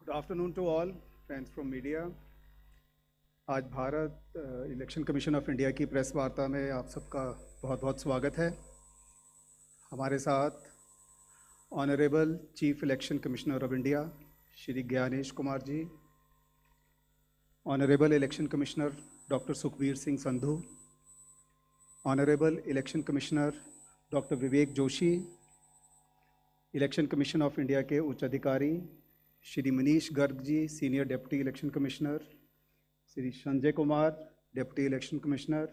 Good afternoon to all friends from media. आज Bharat Election Commission of India की press वार्ता में आप सबका बहुत बहुत स्वागत है। हमारे साथ honourable chief election commissioner of India Shri Gyanesh Kumar ji, honourable election commissioner doctor Sukhbir Singh Sandhu, honourable election commissioner doctor Vivek Joshi, Election Commission of India के उच्च अधिकारी Shri Manish Garg ji, senior deputy election commissioner, Shri Sanjay Kumar, deputy election commissioner,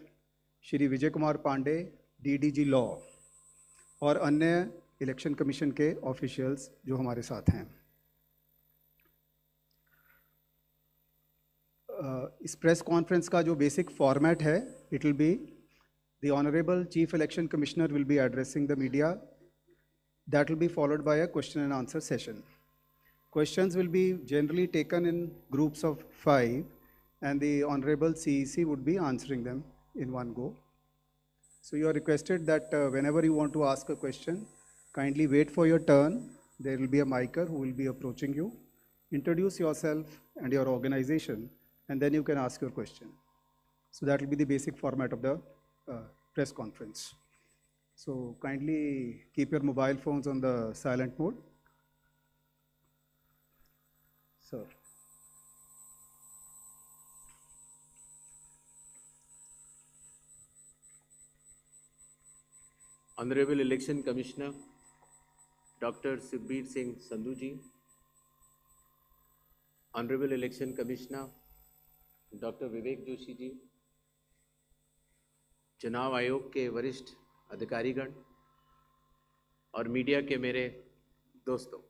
Shri Vijay Kumar Pande, DDG law, और अन्य इलेक्शन कमीशन के ऑफिशियल्स जो हमारे साथ हैं। इस प्रेस कॉन्फ्रेंस का जो बेसिक फॉर्मेट है, it will be the honourable chief election commissioner will be addressing the media, that will be followed by a question and answer session. Questions will be generally taken in groups of 5 and the Honorable CEC would be answering them in one go. So you are requested that whenever you want to ask a question, kindly wait for your turn. There will be a micer who will be approaching you. Introduce yourself and your organization and then you can ask your question. So that will be the basic format of the press conference. So kindly keep your mobile phones on the silent mode. Sir. Honorable Election Commissioner Dr. Sukhbir Singh Sandhu ji, Honorable Election Commissioner Dr. Vivek Joshi जी, चुनाव आयोग के वरिष्ठ अधिकारीगण और media के मेरे दोस्तों,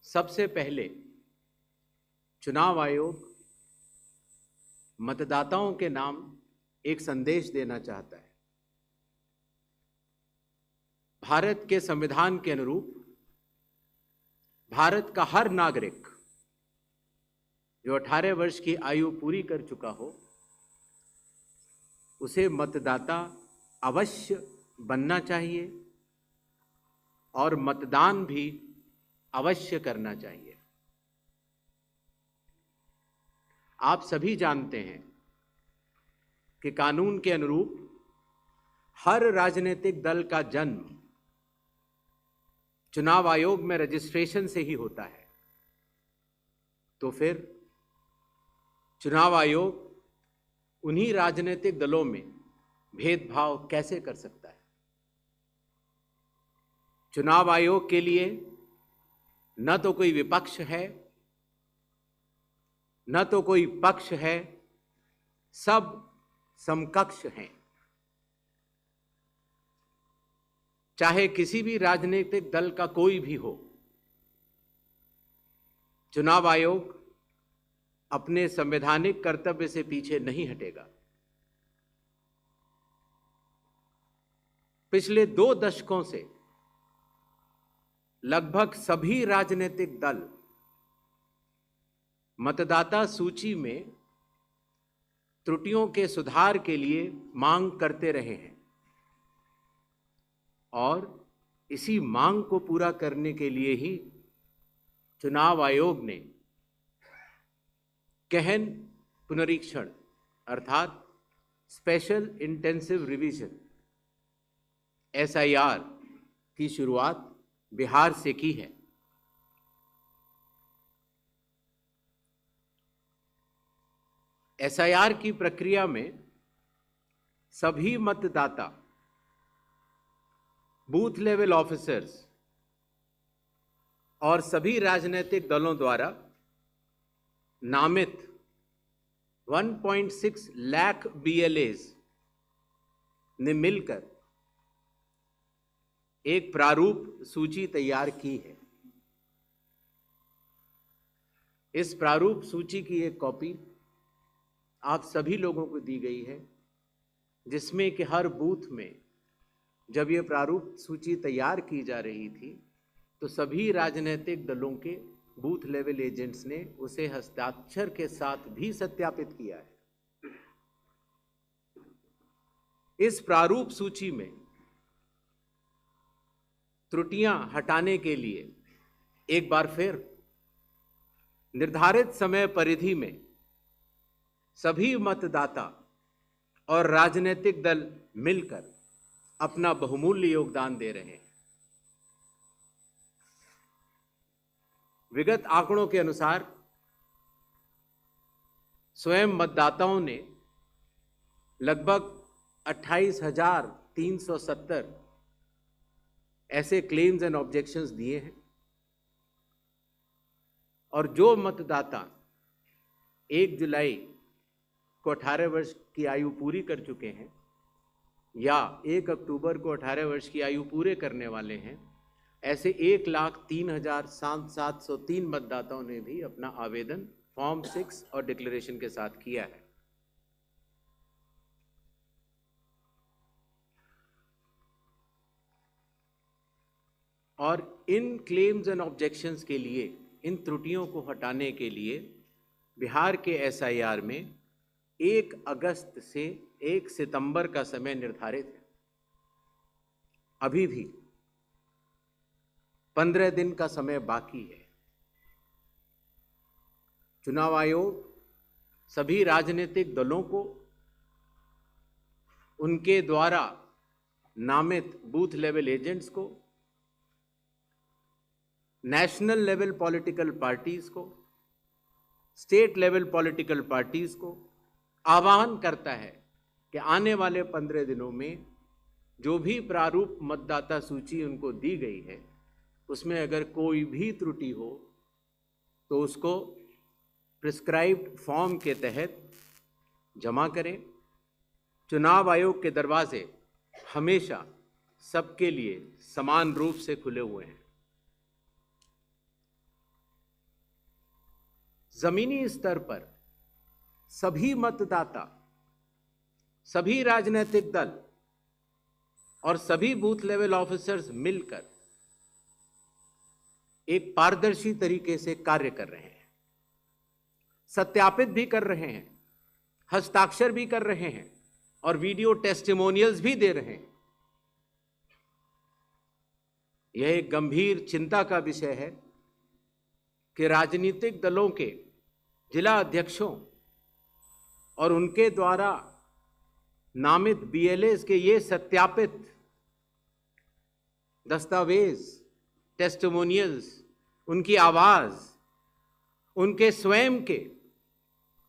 सबसे पहले चुनाव आयोग मतदाताओं के नाम एक संदेश देना चाहता है। भारत के संविधान के अनुरूप भारत का हर नागरिक जो 18 वर्ष की आयु पूरी कर चुका हो, उसे मतदाता अवश्य बनना चाहिए और मतदान भी अवश्य करना चाहिए। आप सभी जानते हैं कि कानून के अनुरूप हर राजनीतिक दल का जन्म चुनाव आयोग में रजिस्ट्रेशन से ही होता है। तो फिर चुनाव आयोग उन्हीं राजनीतिक दलों में भेदभाव कैसे कर सकता है? चुनाव आयोग के लिए न तो कोई विपक्ष है, न तो कोई पक्ष है, सब समकक्ष हैं। चाहे किसी भी राजनीतिक दल का कोई भी हो, चुनाव आयोग अपने संवैधानिक कर्तव्य से पीछे नहीं हटेगा। पिछले 2 दशकों से लगभग सभी राजनीतिक दल मतदाता सूची में त्रुटियों के सुधार के लिए मांग करते रहे हैं और इसी मांग को पूरा करने के लिए ही चुनाव आयोग ने गहन पुनरीक्षण अर्थात स्पेशल इंटेंसिव रिवीजन SIR की शुरुआत बिहार से की है। SIR की प्रक्रिया में सभी मतदाता, बूथ लेवल ऑफिसर्स और सभी राजनीतिक दलों द्वारा नामित 1.6 लाख BLAs ने मिलकर एक प्रारूप सूची तैयार की है। इस प्रारूप सूची की एक कॉपी आप सभी लोगों को दी गई है, जिसमें कि हर बूथ में जब ये प्रारूप सूची तैयार की जा रही थी तो सभी राजनीतिक दलों के बूथ लेवल एजेंट्स ने उसे हस्ताक्षर के साथ भी सत्यापित किया है। इस प्रारूप सूची में त्रुटियां हटाने के लिए एक बार फिर निर्धारित समय परिधि में सभी मतदाता और राजनीतिक दल मिलकर अपना बहुमूल्य योगदान दे रहे हैं। विगत आंकड़ों के अनुसार स्वयं मतदाताओं ने लगभग 28,370 ऐसे क्लेम्स एंड ऑब्जेक्शंस दिए हैं और जो मतदाता 1 जुलाई को 18 वर्ष की आयु पूरी कर चुके हैं या 1 अक्टूबर को 18 वर्ष की आयु पूरे करने वाले हैं, ऐसे 1,03,703 मतदाताओं ने भी अपना आवेदन फॉर्म 6 और डिक्लेरेशन के साथ किया है। और इन क्लेम्स एंड ऑब्जेक्शंस के लिए, इन त्रुटियों को हटाने के लिए बिहार के एसआईआर में 1 अगस्त से 1 सितंबर का समय निर्धारित है। अभी भी 15 दिन का समय बाकी है। चुनाव आयोग सभी राजनीतिक दलों को उनके द्वारा नामित बूथ लेवल एजेंट्स को, नेशनल लेवल पॉलिटिकल पार्टीज को, स्टेट लेवल पॉलिटिकल पार्टीज को आह्वान करता है कि आने वाले 15 दिनों में जो भी प्रारूप मतदाता सूची उनको दी गई है उसमें अगर कोई भी त्रुटि हो तो उसको प्रिस्क्राइब्ड फॉर्म के तहत जमा करें। चुनाव आयोग के दरवाजे हमेशा सबके लिए समान रूप से खुले हुए हैं। जमीनी स्तर पर सभी मतदाता, सभी राजनीतिक दल और सभी बूथ लेवल ऑफिसर्स मिलकर एक पारदर्शी तरीके से कार्य कर रहे हैं, सत्यापित भी कर रहे हैं, हस्ताक्षर भी कर रहे हैं और वीडियो टेस्टिमोनियल्स भी दे रहे हैं। यह एक गंभीर चिंता का विषय है कि राजनीतिक दलों के जिला अध्यक्षों और उनके द्वारा नामित बीएलएस के ये सत्यापित दस्तावेज, टेस्टिमोनियल्स, उनकी आवाज उनके स्वयं के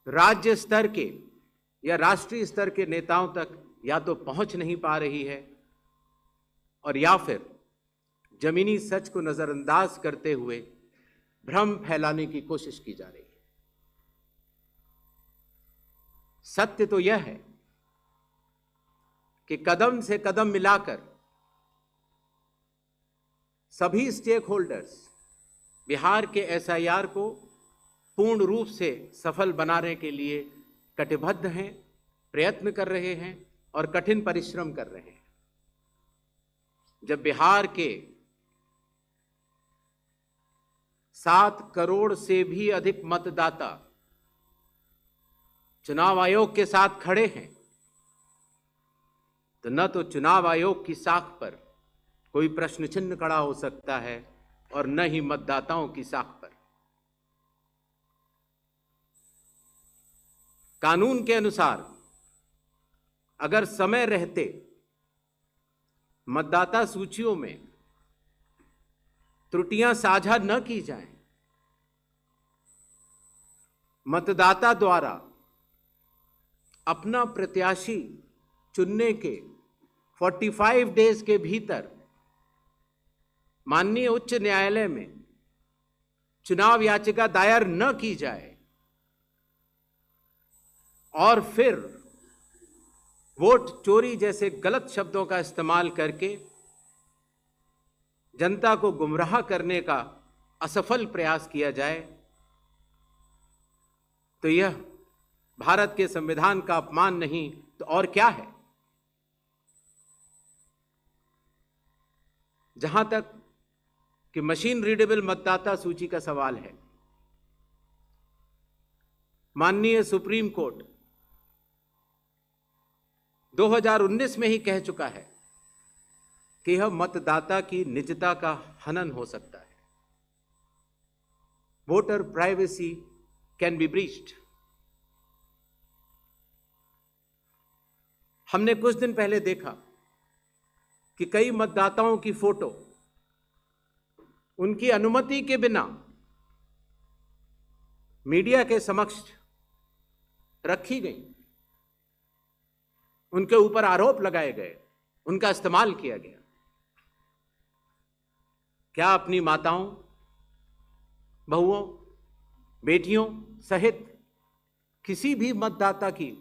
राज्य स्तर के या राष्ट्रीय स्तर के नेताओं तक या तो पहुंच नहीं पा रही है और या फिर जमीनी सच को नजरअंदाज करते हुए भ्रम फैलाने की कोशिश की जा रही है। सत्य तो यह है कि कदम से कदम मिलाकर सभी स्टेक होल्डर्स बिहार के एसआईआर को पूर्ण रूप से सफल बनाने के लिए कटिबद्ध हैं, प्रयत्न कर रहे हैं और कठिन परिश्रम कर रहे हैं। जब बिहार के 7 करोड़ से भी अधिक मतदाता चुनाव आयोग के साथ खड़े हैं तो न तो चुनाव आयोग की साख पर कोई प्रश्न चिन्ह खड़ा हो सकता है और न ही मतदाताओं की साख पर। कानून के अनुसार अगर समय रहते मतदाता सूचियों में त्रुटियां साझा न की जाएं, मतदाता द्वारा अपना प्रत्याशी चुनने के 45 डेज के भीतर माननीय उच्च न्यायालय में चुनाव याचिका दायर न की जाए और फिर वोट चोरी जैसे गलत शब्दों का इस्तेमाल करके जनता को गुमराह करने का असफल प्रयास किया जाए तो यह भारत के संविधान का अपमान नहीं तो और क्या है। जहां तक कि मशीन रीडेबल मतदाता सूची का सवाल है, माननीय सुप्रीम कोर्ट 2019 में ही कह चुका है कि यह मतदाता की निजता का हनन हो सकता है। Voter privacy can be breached. हमने कुछ दिन पहले देखा कि कई मतदाताओं की फोटो उनकी अनुमति के बिना मीडिया के समक्ष रखी गई, उनके ऊपर आरोप लगाए गए, उनका इस्तेमाल किया गया। क्या अपनी माताओं, बहुओं, बेटियों सहित किसी भी मतदाता की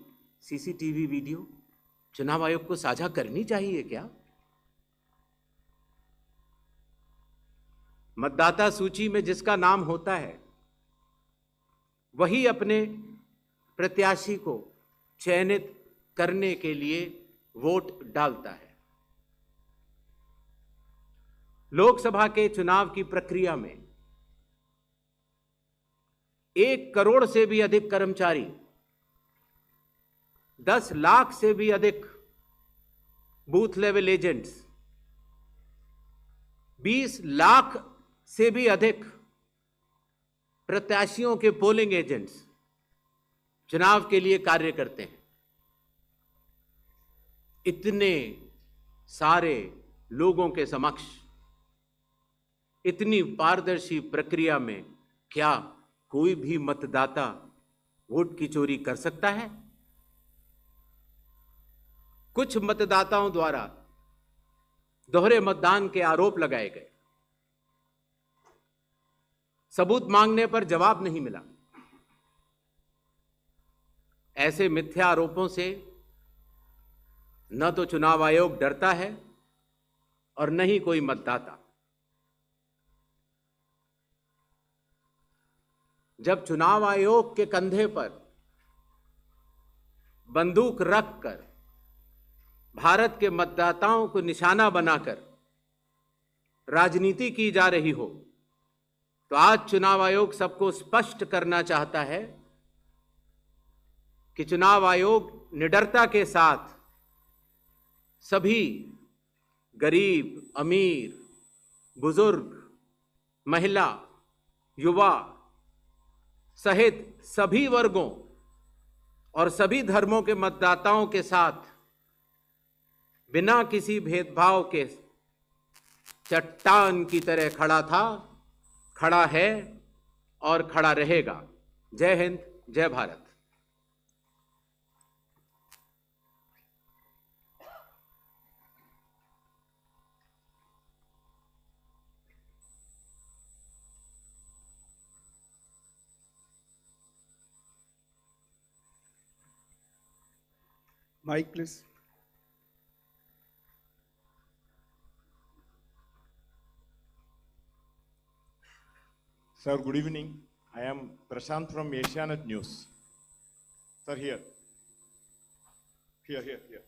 सीसीटीवी वीडियो चुनाव आयोग को साझा करनी चाहिए क्या? मतदाता सूची में जिसका नाम होता है वही अपने प्रत्याशी को चयनित करने के लिए वोट डालता है। लोकसभा के चुनाव की प्रक्रिया में 1 करोड़ से भी अधिक कर्मचारी, 10 लाख से भी अधिक बूथ लेवल एजेंट्स, 20 लाख से भी अधिक प्रत्याशियों के पोलिंग एजेंट्स चुनाव के लिए कार्य करते हैं। इतने सारे लोगों के समक्ष इतनी पारदर्शी प्रक्रिया में क्या कोई भी मतदाता वोट की चोरी कर सकता है? कुछ मतदाताओं द्वारा दोहरे मतदान के आरोप लगाए गए। सबूत मांगने पर जवाब नहीं मिला। ऐसे मिथ्या आरोपों से न तो चुनाव आयोग डरता है और न ही कोई मतदाता। जब चुनाव आयोग के कंधे पर बंदूक रखकर भारत के मतदाताओं को निशाना बनाकर राजनीति की जा रही हो, तो आज चुनाव आयोग सबको स्पष्ट करना चाहता है कि चुनाव आयोग निडरता के साथ सभी गरीब, अमीर, बुजुर्ग, महिला, युवा सहित सभी वर्गों और सभी धर्मों के मतदाताओं के साथ बिना किसी भेदभाव के चट्टान की तरह खड़ा था, खड़ा है और खड़ा रहेगा। जय हिंद, जय Bharat. Mic, please. Sir, good evening. I am Prashant from Asianet News. Sir, here. Here.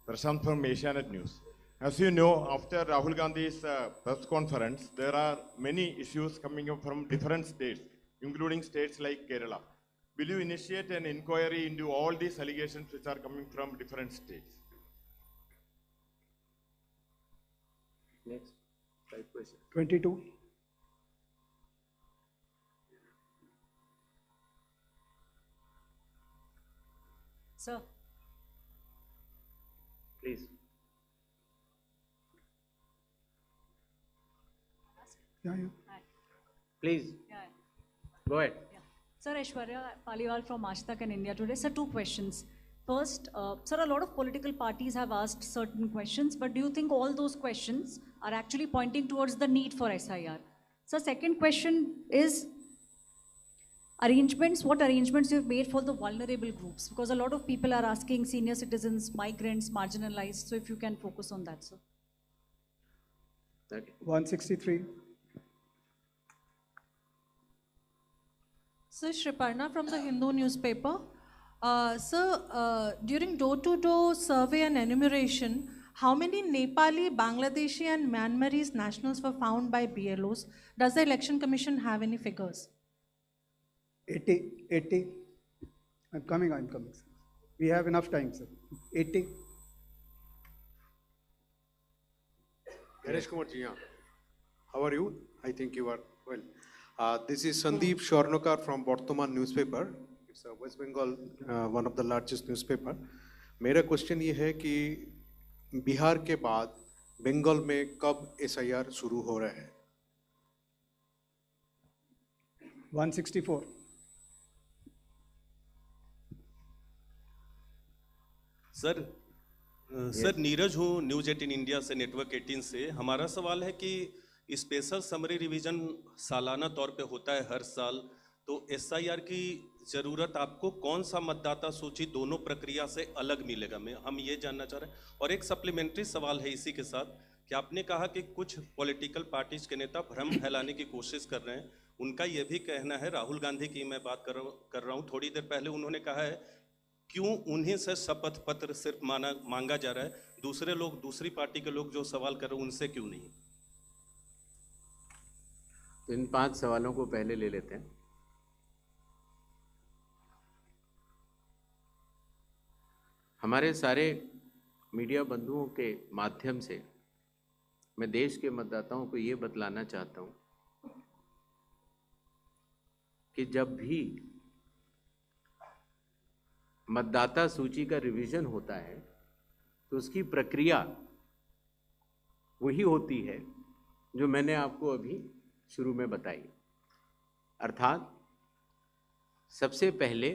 Prashant from Asianet News. As you know, after Rahul Gandhi's press conference, there are many issues coming up from different states, including states like Kerala. Will you initiate an inquiry into all these allegations which are coming from different states? Next, 5 questions. 22. Sir, Please. Yeah. hi. Please, Yeah. go ahead. Yeah. Sir, Aishwarya Paliwal from Aaj Tak and India Today. Sir, 2 questions. First, sir, a lot of political parties have asked certain questions, but do you think all those questions are actually pointing towards the need for SIR? Sir, second question is what arrangements you've made for the vulnerable groups? Because a lot of people are asking senior citizens, migrants, marginalized. So if you can focus on that, sir. Okay. 163. Sir, Shriparna from the Hindu newspaper. Sir, during door-to-door survey and enumeration, how many Nepali, Bangladeshi and Myanmarese nationals were found by BLOs? Does the Election Commission have any figures? 80. I'm coming, sir. We have enough time, sir. 80. Ganesh Kumar ji, yeah. How are you? I think you are well. This is Sandeep Shornokar from Bardhaman newspaper. It's a West Bengal, one of the largest newspaper. मेरा question ये है कि बिहार के बाद बंगाल में कब SIR शुरू हो रहा है? 164. सर नीरज हूँ न्यूज 18 इंडिया से, नेटवर्क 18 से। हमारा सवाल है कि स्पेशल समरी रिवीजन सालाना तौर पे होता है हर साल, तो SIR की ज़रूरत आपको कौन सा मतदाता सूची दोनों प्रक्रिया से अलग मिलेगा, हम ये जानना चाह रहे हैं। और एक सप्लीमेंट्री सवाल है इसी के साथ कि आपने कहा कि कुछ पॉलिटिकल पार्टीज के नेता भ्रम फैलाने की कोशिश कर रहे हैं। उनका ये भी कहना है, राहुल गांधी की मैं बात कर रहा हूँ, थोड़ी देर पहले उन्होंने कहा है क्यों उन्हीं से शपथ पत्र सिर्फ मांगा जा रहा है, दूसरे लोग, दूसरी पार्टी के लोग जो सवाल कर रहे हैं उनसे क्यों नहीं। तो इन 5 सवालों को पहले ले लेते हैं। हमारे सारे मीडिया बंधुओं के माध्यम से मैं देश के मतदाताओं को ये बतलाना चाहता हूं कि जब भी मतदाता सूची का रिवीजन होता है तो उसकी प्रक्रिया वही होती है जो मैंने आपको अभी शुरू में बताई। अर्थात सबसे पहले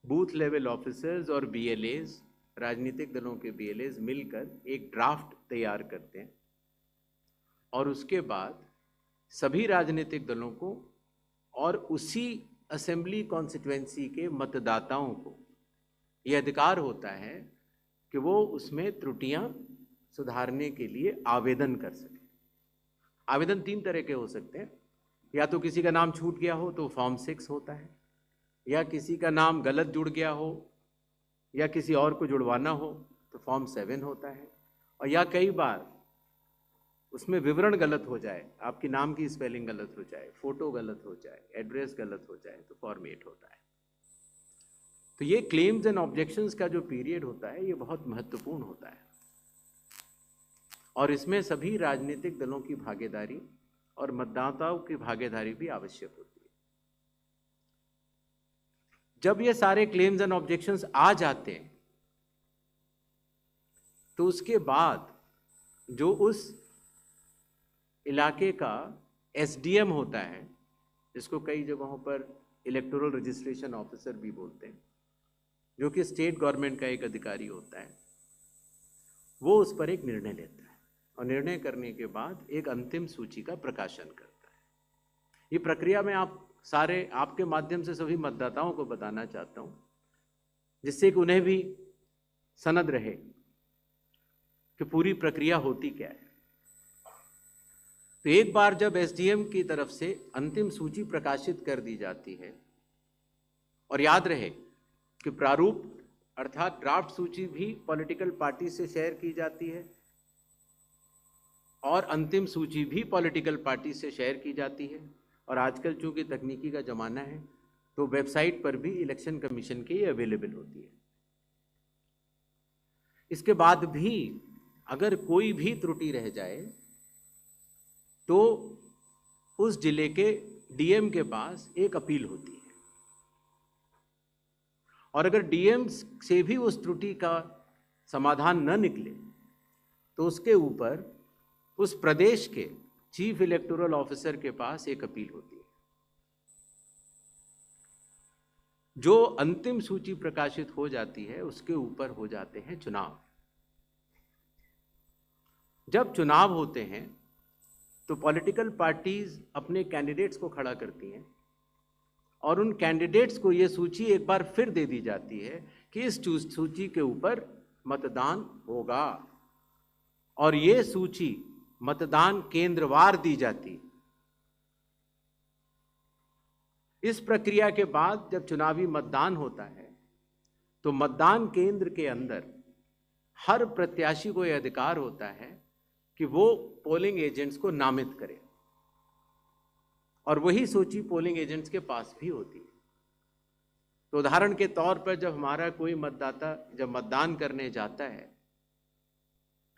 बूथ लेवल ऑफिसर्स और BLAs, राजनीतिक दलों के BLAs मिलकर एक ड्राफ्ट तैयार करते हैं और उसके बाद सभी राजनीतिक दलों को और उसी असेंबली कॉन्स्टिट्यूएंसी के मतदाताओं को ये अधिकार होता है कि वो उसमें त्रुटियां सुधारने के लिए आवेदन कर सकें। आवेदन 3 तरह के हो सकते हैं, या तो किसी का नाम छूट गया हो तो फॉर्म 6 होता है, या किसी का नाम गलत जुड़ गया हो या किसी और को जुड़वाना हो तो फॉर्म 7 होता है, और या कई बार उसमें विवरण गलत हो जाए, आपके नाम की स्पेलिंग गलत हो जाए, फोटो गलत हो जाए, एड्रेस गलत हो जाए तो फॉर्म 8 होता है। तो ये क्लेम्स एंड ऑब्जेक्शंस का जो पीरियड होता है ये बहुत महत्वपूर्ण होता है और इसमें सभी राजनीतिक दलों की भागीदारी और मतदाताओं की भागीदारी भी आवश्यक होती है। जब ये सारे क्लेम्स एंड ऑब्जेक्शंस आ जाते हैं तो उसके बाद जो उस इलाके का SDM होता है, जिसको कई जगहों पर इलेक्टोरल रजिस्ट्रेशन ऑफिसर भी बोलते हैं, जो कि स्टेट गवर्नमेंट का एक अधिकारी होता है, वो उस पर एक निर्णय लेता है और निर्णय करने के बाद एक अंतिम सूची का प्रकाशन करता है। ये प्रक्रिया में आपके माध्यम से सभी मतदाताओं को बताना चाहता हूँ, जिससे कि उन्हें भी सनद रहे कि पूरी प्रक्रिया होती क्या है। तो एक बार जब SDM की तरफ से अंतिम सूची प्रकाशित कर दी जाती है, और याद रहे कि प्रारूप अर्थात ड्राफ्ट सूची भी पॉलिटिकल पार्टी से शेयर की जाती है और अंतिम सूची भी पॉलिटिकल पार्टी से शेयर की जाती है, और आजकल चूंकि तकनीकी का ज़माना है तो वेबसाइट पर भी इलेक्शन कमीशन की अवेलेबल होती है। इसके बाद भी अगर कोई भी त्रुटि रह जाए तो उस जिले के DM के पास एक अपील होती है, और अगर DM से भी उस त्रुटि का समाधान न निकले तो उसके ऊपर उस प्रदेश के चीफ इलेक्टोरल ऑफिसर के पास एक अपील होती है। जो अंतिम सूची प्रकाशित हो जाती है उसके ऊपर हो जाते हैं चुनाव। जब चुनाव होते हैं तो पॉलिटिकल पार्टीज अपने कैंडिडेट्स को खड़ा करती हैं और उन कैंडिडेट्स को ये सूची एक बार फिर दे दी जाती है कि इस सूची के ऊपर मतदान होगा, और ये सूची मतदान केंद्रवार दी जाती। इस प्रक्रिया के बाद जब चुनावी मतदान होता है तो मतदान केंद्र के अंदर हर प्रत्याशी को यह अधिकार होता है कि वो पोलिंग एजेंट्स को नामित करे, और वही सूची पोलिंग एजेंट्स के पास भी होती है। तो उदाहरण के तौर पर जब हमारा कोई मतदाता जब मतदान करने जाता है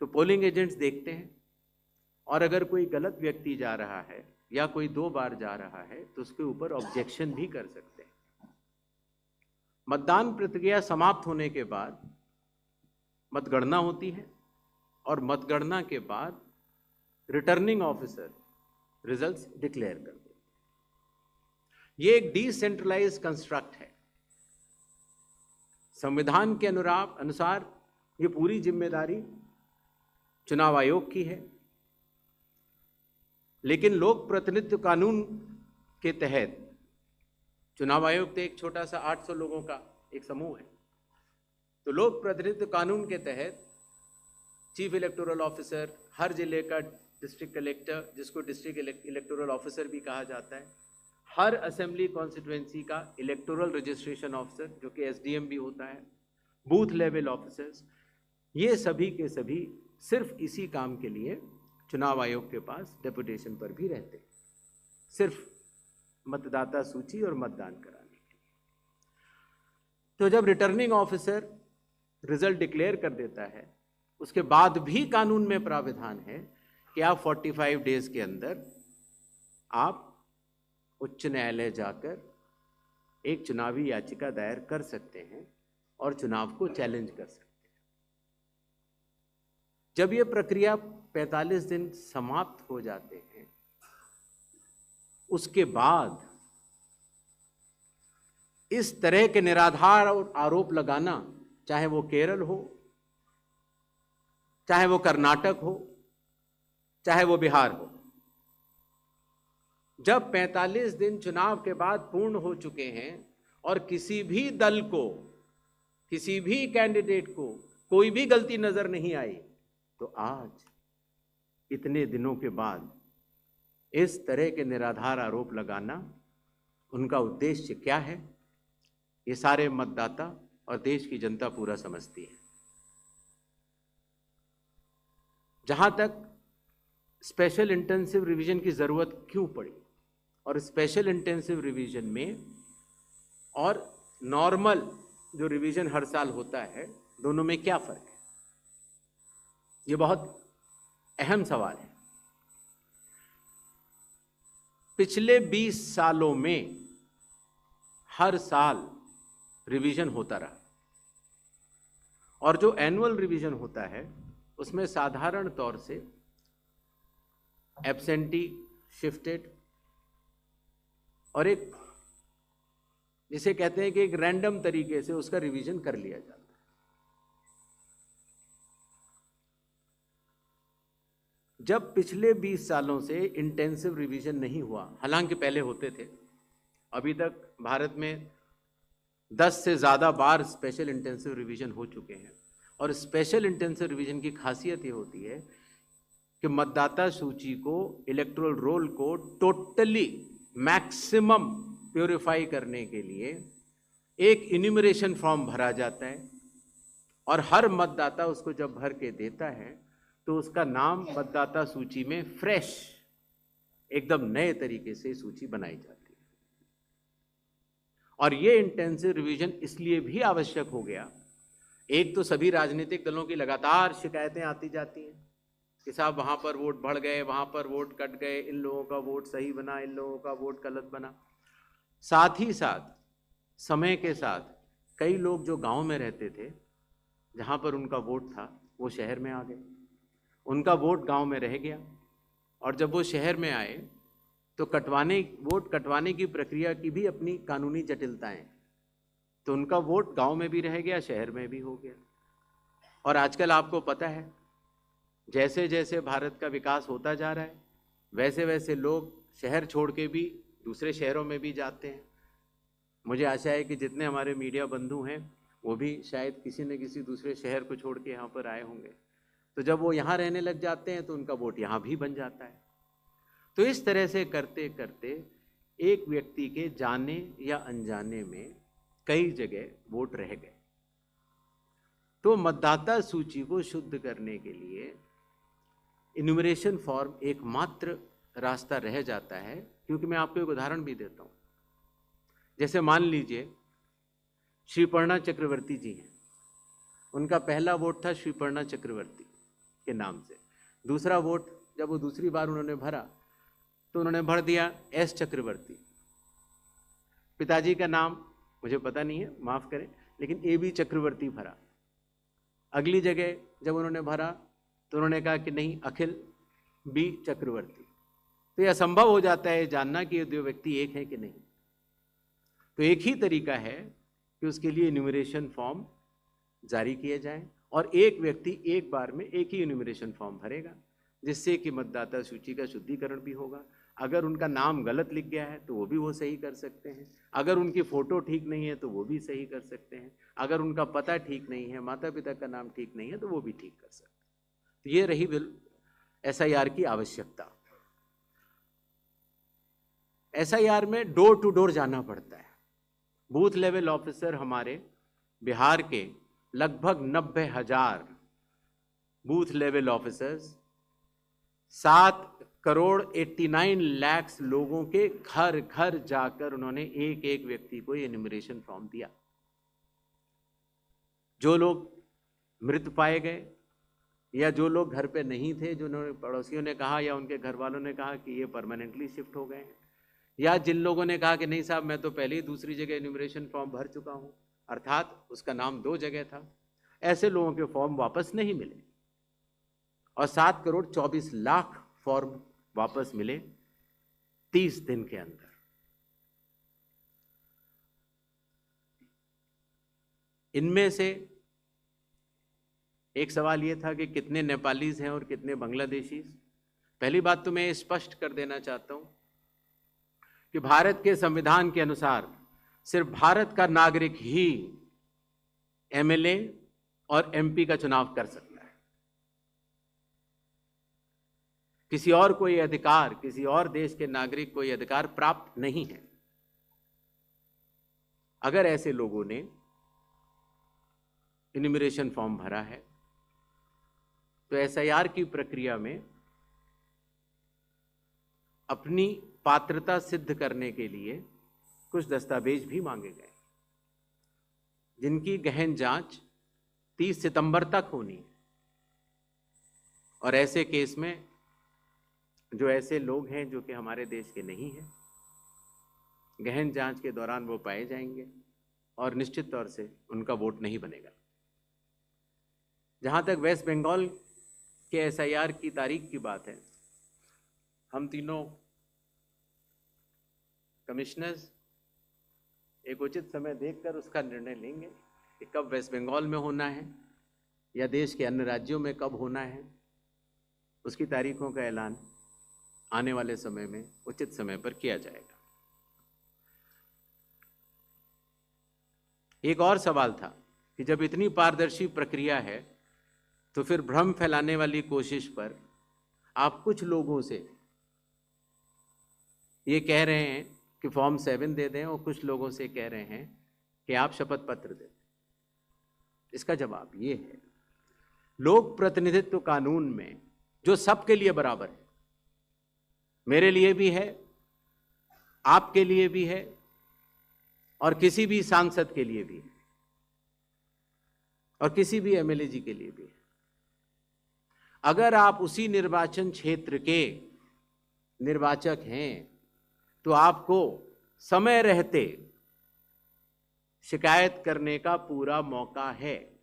तो पोलिंग एजेंट्स देखते हैं और अगर कोई गलत व्यक्ति जा रहा है या कोई 2 बार जा रहा है तो उसके ऊपर ऑब्जेक्शन भी कर सकते हैं। मतदान प्रक्रिया समाप्त होने के बाद मतगणना होती है और मतगणना के बाद रिटर्निंग ऑफिसर रिजल्ट्स डिक्लेयर कर देते हैं। ये एक डिसेंट्रलाइज कंस्ट्रक्ट है। संविधान के अनुसार ये पूरी जिम्मेदारी चुनाव आयोग की है, लेकिन लोक प्रतिनिधित्व कानून के तहत चुनाव आयोग तो एक छोटा सा 800 लोगों का एक समूह है, तो लोक प्रतिनिधित्व कानून के तहत चीफ इलेक्टोरल ऑफिसर, हर जिले का डिस्ट्रिक्ट कलेक्टर, जिसको डिस्ट्रिक्ट इलेक्टोरल ऑफिसर भी कहा जाता है, हर असेंबली कॉन्स्टिट्यूएंसी का इलेक्टोरल रजिस्ट्रेशन ऑफिसर जो कि एसडीएम भी होता है, बूथ लेवल ऑफिसर्स, ये सभी के सभी सिर्फ इसी काम के लिए चुनाव आयोग के पास डेपुटेशन पर भी रहते हैं, सिर्फ मतदाता सूची और मतदान कराने के लिए। तो जब रिटर्निंग ऑफिसर रिजल्ट डिक्लेयर कर देता है, उसके बाद भी कानून में प्राविधान है कि आप 45 डेज के अंदर आप उच्च न्यायालय जाकर एक चुनावी याचिका दायर कर सकते हैं और चुनाव को चैलेंज कर सकते हैं। जब यह प्रक्रिया 45 दिन समाप्त हो जाते हैं, उसके बाद इस तरह के निराधार आरोप लगाना, चाहे वो केरल हो, चाहे वो कर्नाटक हो, चाहे वो बिहार हो, जब 45 दिन चुनाव के बाद पूर्ण हो चुके हैं और किसी भी दल को, किसी भी कैंडिडेट को कोई भी गलती नजर नहीं आई, तो आज इतने दिनों के बाद इस तरह के निराधार आरोप लगाना, उनका उद्देश्य क्या है, ये सारे मतदाता और देश की जनता पूरा समझती है। जहां तक स्पेशल इंटेंसिव रिवीजन की जरूरत क्यों पड़ी और स्पेशल इंटेंसिव रिवीजन में और नॉर्मल जो रिवीजन हर साल होता है, दोनों में क्या फर्क है, ये बहुत अहम सवाल है। पिछले 20 सालों में हर साल रिवीजन होता रहा और जो एनुअल रिवीजन होता है उसमें साधारण तौर से एब्सेंटी, शिफ्टेड और एक जिसे कहते हैं कि एक रैंडम तरीके से उसका रिवीजन कर लिया जाता है। जब पिछले 20 सालों से इंटेंसिव रिवीजन नहीं हुआ, हालांकि पहले होते थे, अभी तक भारत में 10 से ज़्यादा बार स्पेशल इंटेंसिव रिवीजन हो चुके हैं। और स्पेशल इंटेंसिव रिवीजन की खासियत ये होती है कि मतदाता सूची को, इलेक्टोरल रोल को टोटली मैक्सिमम प्योरीफाई करने के लिए एक इन्यूमरेशन फॉर्म भरा जाता है और हर मतदाता उसको जब भर के देता है तो उसका नाम मतदाता सूची में फ्रेश, एकदम नए तरीके से सूची बनाई जाती है। और ये इंटेंसिव रिवीजन इसलिए भी आवश्यक हो गया, एक तो सभी राजनीतिक दलों की लगातार शिकायतें आती जाती हैं कि साहब वहाँ पर वोट बढ़ गए, वहाँ पर वोट कट गए, इन लोगों का वोट सही बना, इन लोगों का वोट गलत बना। साथ ही साथ समय के साथ कई लोग जो गांव में रहते थे, जहाँ पर उनका वोट था, वो शहर में आ गए, उनका वोट गांव में रह गया और जब वो शहर में आए तो वोट कटवाने की प्रक्रिया की भी अपनी कानूनी जटिलताएं, तो उनका वोट गांव में भी रह गया, शहर में भी हो गया। और आजकल आपको पता है, जैसे जैसे भारत का विकास होता जा रहा है, वैसे वैसे लोग शहर छोड़ के भी दूसरे शहरों में भी जाते हैं। मुझे आशा है कि जितने हमारे मीडिया बंधु हैं वो भी शायद किसी न किसी दूसरे शहर को छोड़ के यहाँ पर आए होंगे, तो जब वो यहाँ रहने लग जाते हैं तो उनका वोट यहाँ भी बन जाता है। तो इस तरह से करते करते एक व्यक्ति के जाने या अनजाने में कई जगह वोट रह गए। तो मतदाता सूची को शुद्ध करने के लिए इन्यूमरेशन फॉर्म एकमात्र रास्ता रह जाता है। क्योंकि मैं आपको एक उदाहरण भी देता हूँ, जैसे मान लीजिए श्रीपर्णा चक्रवर्ती जी हैं, उनका पहला वोट था श्रीपर्णा चक्रवर्ती के नाम से, दूसरा वोट जब वो दूसरी बार उन्होंने भरा तो उन्होंने भर दिया एस चक्रवर्ती। पिताजी का नाम मुझे पता नहीं है, माफ़ करें, लेकिन ए बी चक्रवर्ती भरा। अगली जगह जब उन्होंने भरा तो उन्होंने कहा कि नहीं, अखिल बी चक्रवर्ती। तो यह असंभव हो जाता है जानना कि ये दो व्यक्ति एक हैं कि नहीं। तो एक ही तरीका है कि उसके लिए इन्यूमरेशन फॉर्म जारी किए जाएं और एक व्यक्ति एक बार में एक ही इन्यूमरेशन फॉर्म भरेगा, जिससे कि मतदाता सूची का शुद्धिकरण भी होगा। अगर उनका नाम गलत लिख गया है तो वो भी वो सही कर सकते हैं, अगर उनकी फ़ोटो ठीक नहीं है तो वो भी सही कर सकते हैं, अगर उनका पता ठीक नहीं है, माता पिता का नाम ठीक नहीं है तो वो भी ठीक कर सकते हैं। तो ये रही बिल SIR की आवश्यकता। SIR में डोर टू डोर जाना पड़ता है। बूथ लेवल ऑफिसर हमारे बिहार के लगभग 90,000 बूथ लेवल ऑफिसर्स 7,89,00,000 लोगों के घर घर जाकर उन्होंने एक एक व्यक्ति को एन्यूमरेशन फॉर्म दिया। जो लोग मृत पाए गए या जो लोग घर पे नहीं थे, जो पड़ोसियों ने कहा या उनके घर वालों ने कहा कि ये परमानेंटली शिफ्ट हो गए हैं, या जिन लोगों ने कहा कि नहीं साहब मैं तो पहले ही दूसरी जगह एन्यूमरेशन फॉर्म भर चुका हूं, अर्थात उसका नाम 2 जगह था, ऐसे लोगों के फॉर्म वापस नहीं मिले और 7,24,00,000 फॉर्म वापस मिले 30 दिन के अंदर। इनमें से एक सवाल यह था कि कितने नेपालीज हैं और कितने बांग्लादेशी। पहली बात तो मैं स्पष्ट कर देना चाहता हूं कि भारत के संविधान के अनुसार सिर्फ भारत का नागरिक ही MLA और MP का चुनाव कर सकता है। किसी और कोई अधिकार, किसी और देश के नागरिक को यह अधिकार प्राप्त नहीं है। अगर ऐसे लोगों ने इन्यूमरेशन फॉर्म भरा है तो SIR की प्रक्रिया में अपनी पात्रता सिद्ध करने के लिए कुछ दस्तावेज भी मांगे गए, जिनकी गहन जांच 30 सितंबर तक होनी है। और ऐसे केस में जो ऐसे लोग हैं जो कि हमारे देश के नहीं हैं, गहन जांच के दौरान वो पाए जाएंगे और निश्चित तौर से उनका वोट नहीं बनेगा। जहां तक वेस्ट बंगाल के SIR की तारीख की बात है, हम तीनों कमिश्नर्स एक उचित समय देखकर उसका निर्णय लेंगे कि कब वेस्ट बंगाल में होना है या देश के अन्य राज्यों में कब होना है। उसकी तारीखों का ऐलान आने वाले समय में उचित समय पर किया जाएगा। एक और सवाल था कि जब इतनी पारदर्शी प्रक्रिया है तो फिर भ्रम फैलाने वाली कोशिश पर आप कुछ लोगों से ये कह रहे हैं कि फॉर्म 7 दे दें और कुछ लोगों से कह रहे हैं कि आप शपथ पत्र दें। इसका जवाब ये है, लोक प्रतिनिधित्व कानून में जो सबके लिए बराबर है, मेरे लिए भी है, आपके लिए भी है और किसी भी सांसद के लिए भी है और किसी भी MLA जी के लिए भी है। अगर आप उसी निर्वाचन क्षेत्र के निर्वाचक हैं तो आपको समय रहते शिकायत करने का पूरा मौका है।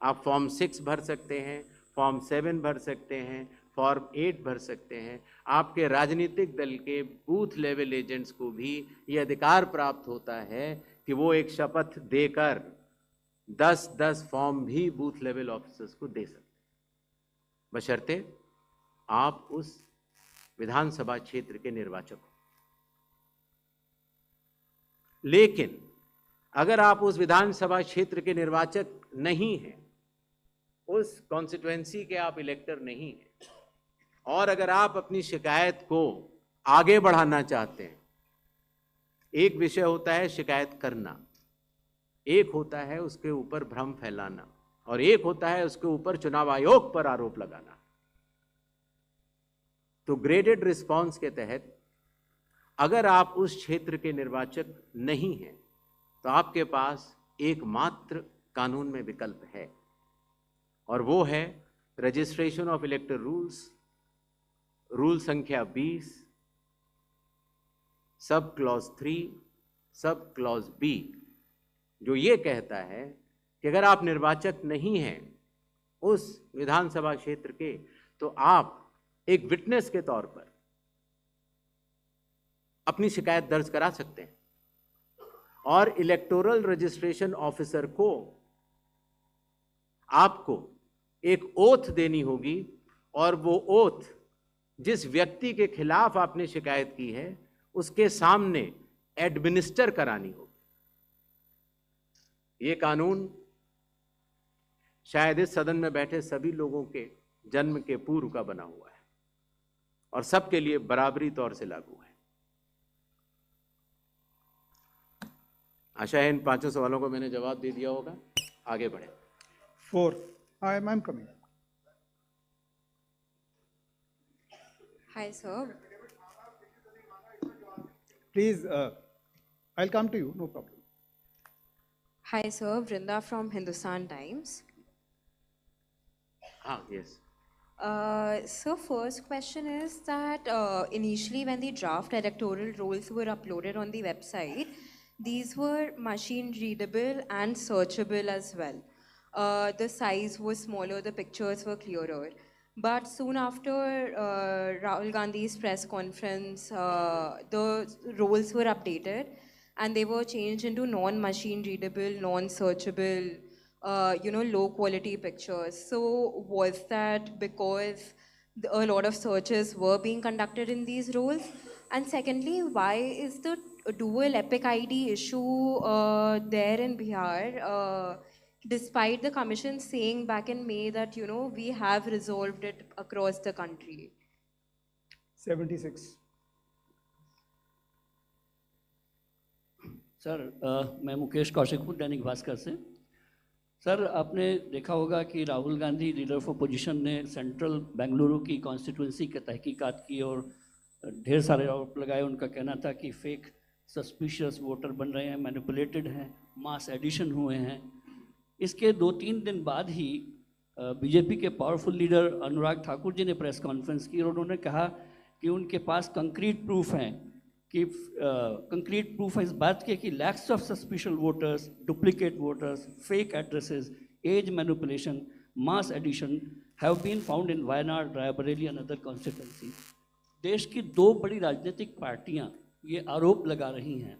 आप फॉर्म 6 भर सकते हैं, फॉर्म 7 भर सकते हैं, फॉर्म 8 भर सकते हैं। आपके राजनीतिक दल के बूथ लेवल एजेंट्स को भी ये अधिकार प्राप्त होता है कि वो एक शपथ देकर 10-10 फॉर्म भी बूथ लेवल ऑफिसर्स को दे सकते हैं, बशर्ते आप उस विधानसभा क्षेत्र के निर्वाचक हो। लेकिन अगर आप उस विधानसभा क्षेत्र के निर्वाचक नहीं हैं, उस कॉन्स्टिट्यूएंसी के आप इलेक्टर नहीं हैं, और अगर आप अपनी शिकायत को आगे बढ़ाना चाहते हैं, एक विषय होता है शिकायत करना, एक होता है उसके ऊपर भ्रम फैलाना, और एक होता है उसके ऊपर चुनाव आयोग पर आरोप लगाना। तो ग्रेडेड रिस्पांस के तहत अगर आप उस क्षेत्र के निर्वाचक नहीं हैं तो आपके पास एकमात्र कानून में विकल्प है, और वो है रजिस्ट्रेशन ऑफ इलेक्टर रूल्स रूल संख्या 20 sub clause 3 sub clause B, जो ये कहता है कि अगर आप निर्वाचक नहीं हैं उस विधानसभा क्षेत्र के, तो आप एक विटनेस के तौर पर अपनी शिकायत दर्ज करा सकते हैं और इलेक्टोरल रजिस्ट्रेशन ऑफिसर को आपको एक ओथ देनी होगी और वो ओथ जिस व्यक्ति के खिलाफ आपने शिकायत की है उसके सामने एडमिनिस्टर करानी होगी। ये कानून शायद इस सदन में बैठे सभी लोगों के जन्म के पूर्व का बना हुआ है और सबके लिए बराबरी तौर से लागू है। आशा है इन 5 सवालों को मैंने जवाब दे दिया होगा। आगे बढ़े। 4. I'm coming. Hi, sir. Please, I'll come to you, no problem. Hi, sir. Vrinda from Hindustan Times. Yes. So first question is that initially when the draft electoral rolls were uploaded on the website, these were machine readable and searchable as well. The size was smaller, the pictures were clearer. But soon after Rahul Gandhi's press conference, the roles were updated and they were changed into non-machine readable, non-searchable, low quality pictures. So was that because a lot of searches were being conducted in these roles? And secondly, why is the dual epic ID issue there in Bihar? Despite the commission saying back in May that, we have resolved it across the country. 76. Sir मैं मुकेश कौशिक हूँ दैनिक भास्कर से। Sir आपने देखा होगा कि Rahul Gandhi leader of opposition ने central Bengaluru की constituency के तहकीकात की और ढेर सारे आरोप लगाए। उनका कहना था कि फेक सस्पिशियस वोटर बन रहे हैं, मैनिपुलेटेड हैं, मास एडिशन हुए हैं। इसके 2-3 दिन बाद ही बीजेपी के पावरफुल लीडर अनुराग ठाकुर जी ने प्रेस कॉन्फ्रेंस की और उन्होंने कहा कि उनके पास कंक्रीट प्रूफ हैं कि कंक्रीट प्रूफ है इस बात के कि lakhs of suspicious voters, duplicate voters, fake addresses, age manipulation, mass addition have been found in Wayanad, Raebareli and other constituency. देश की 2 बड़ी राजनीतिक पार्टियां ये आरोप लगा रही हैं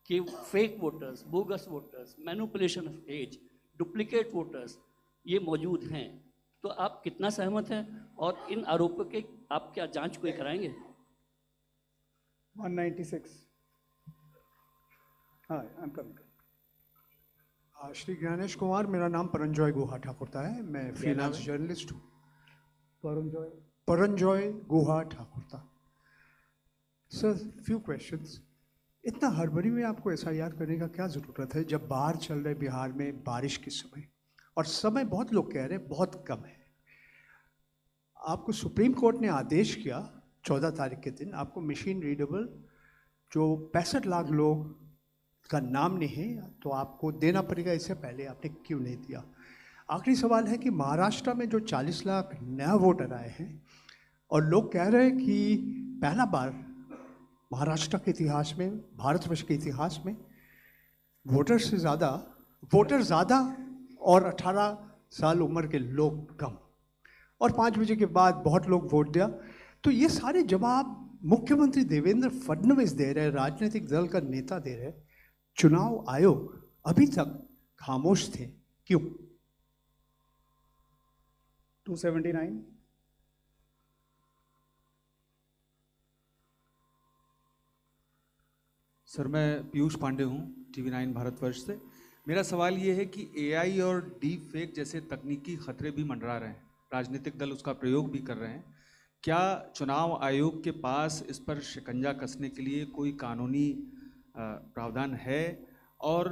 कि fake voters, bogus voters, manipulation of age, duplicate voters ये मौजूद हैं। तो आप कितना सहमत हैं और इन आरोपों के आप क्या जांच कोई कराएंगे? 196. Hi, I'm coming. Shri Gyanesh Kumar, मेरा नाम परंजॉय गुहा ठाकुरता है, मैं फ्रीलांस जर्नलिस्ट हूँ। Paranjoy Guha Thakurta. Sir, few questions. इतना हड़बड़ी में आपको एसआईआर करने का क्या ज़रूरत है जब बाहर चल रहे बिहार में बारिश के समय, और समय बहुत लोग कह रहे हैं बहुत कम है। आपको सुप्रीम कोर्ट ने आदेश किया 14 तारीख के दिन, आपको मशीन रीडेबल जो 65 लाख लोग का नाम नहीं है तो आपको देना पड़ेगा। इससे पहले आपने क्यों नहीं दिया? आखिरी सवाल है कि महाराष्ट्र में जो 40 लाख नया वोटर आए हैं और लोग कह रहे हैं कि पहला बार महाराष्ट्र के इतिहास में, भारतवर्ष के इतिहास में वोटर ज़्यादा और 18 साल उम्र के लोग कम, और 5 बजे के बाद बहुत लोग वोट दिया। तो ये सारे जवाब मुख्यमंत्री देवेंद्र फडणवीस दे रहे हैं, राजनीतिक दल का नेता दे रहे हैं। चुनाव आयोग अभी तक खामोश थे, क्यों? 279. सर, मैं पीयूष पांडे हूँ, TV9 भारतवर्ष से। मेरा सवाल ये है कि AI और डीप फेक जैसे तकनीकी खतरे भी मंडरा रहे हैं, राजनीतिक दल उसका प्रयोग भी कर रहे हैं। क्या चुनाव आयोग के पास इस पर शिकंजा कसने के लिए कोई कानूनी प्रावधान है और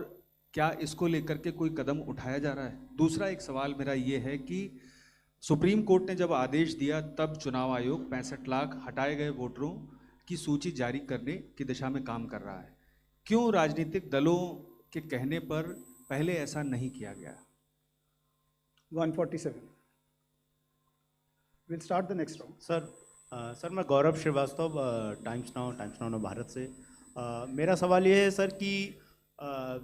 क्या इसको लेकर के कोई कदम उठाया जा रहा है? दूसरा एक सवाल मेरा ये है कि सुप्रीम कोर्ट ने जब आदेश दिया तब चुनाव आयोग 65 लाख हटाए गए वोटरों की सूची जारी करने की दिशा में काम कर रहा है। क्यों राजनीतिक दलों के कहने पर पहले ऐसा नहीं किया गया? 147. We'll start the next round. Sir, sir मैं गौरव श्रीवास्तव टाइम्स नाउ भारत से। मेरा सवाल ये है सर कि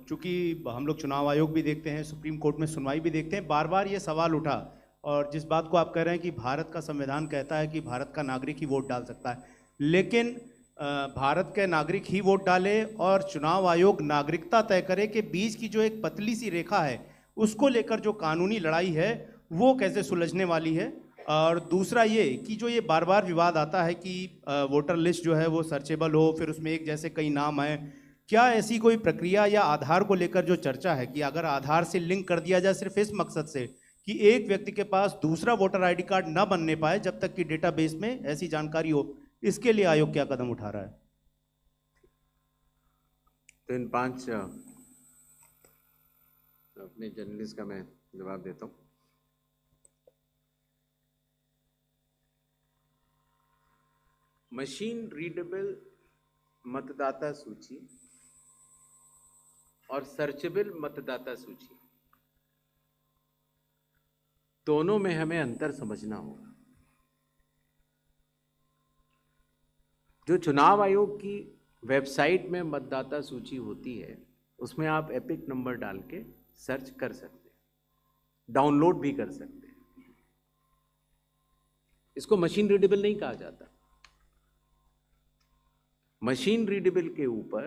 चूँकि हम लोग चुनाव आयोग भी देखते हैं, सुप्रीम कोर्ट में सुनवाई भी देखते हैं, बार बार ये सवाल उठा, और जिस बात को आप कह रहे हैं कि भारत का संविधान कहता है कि भारत का नागरिक ही वोट डाल सकता है, लेकिन भारत के नागरिक ही वोट डाले और चुनाव आयोग नागरिकता तय करे के बीच की जो एक पतली सी रेखा है, उसको लेकर जो कानूनी लड़ाई है वो कैसे सुलझने वाली है। और दूसरा ये कि जो ये बार बार विवाद आता है कि वोटर लिस्ट जो है वो सर्चेबल हो, फिर उसमें एक जैसे कई नाम आए, क्या ऐसी कोई प्रक्रिया या आधार को लेकर जो चर्चा है कि अगर आधार से लिंक कर दिया जाए सिर्फ इस मकसद से कि एक व्यक्ति के पास दूसरा वोटर आईडी कार्ड न बनने पाए जब तक कि डेटाबेस में ऐसी जानकारी हो, इसके लिए आयोग क्या कदम उठा रहा है? तो इन 5 अपने जर्नलिस्ट का मैं जवाब देता हूँ। मशीन रीडेबल मतदाता सूची और सर्चेबल मतदाता सूची, दोनों में हमें अंतर समझना होगा। जो चुनाव आयोग की वेबसाइट में मतदाता सूची होती है, उसमें आप एपिक नंबर डाल के सर्च कर सकते हैं, डाउनलोड भी कर सकते हैं। इसको मशीन रीडेबल नहीं कहा जाता। मशीन रीडेबल के ऊपर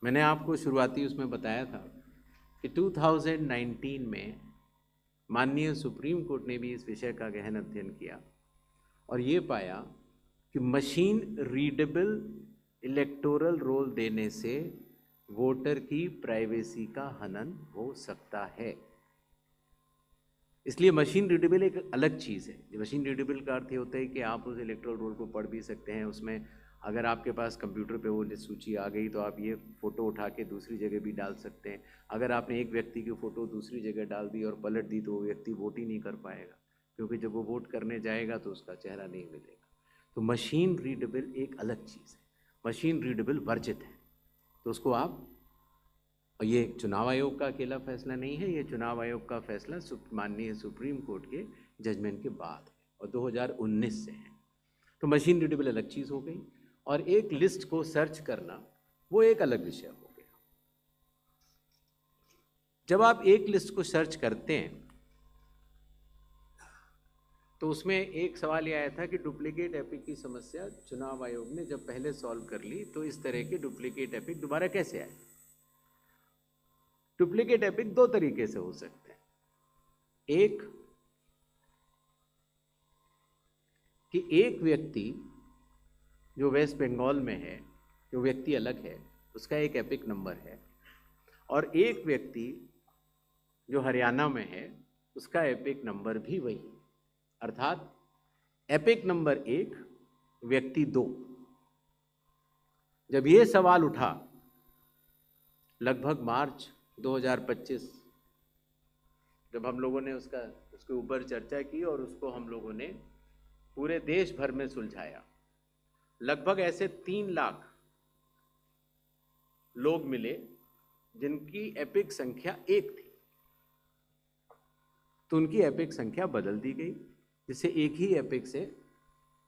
मैंने आपको शुरुआती उसमें बताया था कि 2019 में माननीय सुप्रीम कोर्ट ने भी इस विषय का गहन अध्ययन किया और ये पाया कि मशीन रीडेबल इलेक्टोरल रोल देने से वोटर की प्राइवेसी का हनन हो सकता है। इसलिए मशीन रीडेबल एक अलग चीज़ है। मशीन रीडेबल का अर्थ ये होता है कि आप उस इलेक्टोरल रोल को पढ़ भी सकते हैं। उसमें अगर आपके पास कंप्यूटर पे वो सूची आ गई तो आप ये फ़ोटो उठा के दूसरी जगह भी डाल सकते हैं। अगर आपने एक व्यक्ति की फ़ोटो दूसरी जगह डाल दी और पलट दी तो वो व्यक्ति वोट ही नहीं कर पाएगा, क्योंकि जब वो वोट करने जाएगा तो उसका चेहरा नहीं मिलेगा। तो मशीन रीडेबल एक अलग चीज़ है, मशीन रीडेबल वर्जित है। तो उसको आप, और ये चुनाव आयोग का अकेला फैसला नहीं है, ये चुनाव आयोग का फैसला माननीय सुप्रीम कोर्ट के जजमेंट के बाद है और 2019 से है। तो मशीन रीडेबल अलग चीज़ हो गई और एक लिस्ट को सर्च करना वो एक अलग विषय हो गया। जब आप एक लिस्ट को सर्च करते हैं तो उसमें एक सवाल ये आया था कि डुप्लीकेट एपिक की समस्या चुनाव आयोग ने जब पहले सॉल्व कर ली तो इस तरह के डुप्लीकेट एपिक दोबारा कैसे आए। डुप्लीकेट एपिक 2 तरीके से हो सकते हैं। एक कि एक व्यक्ति जो वेस्ट बंगाल में है, जो व्यक्ति अलग है, उसका एक एपिक नंबर है, और एक व्यक्ति जो हरियाणा में है उसका एपिक नंबर भी वही, अर्थात एपिक नंबर 1 व्यक्ति 2। जब ये सवाल उठा लगभग मार्च 2025, जब हम लोगों ने उसके ऊपर चर्चा की और उसको हम लोगों ने पूरे देश भर में सुलझाया, लगभग ऐसे 3 लाख लोग मिले जिनकी एपिक संख्या 1 थी। तो उनकी एपिक संख्या बदल दी गई, जिससे एक ही एपिक से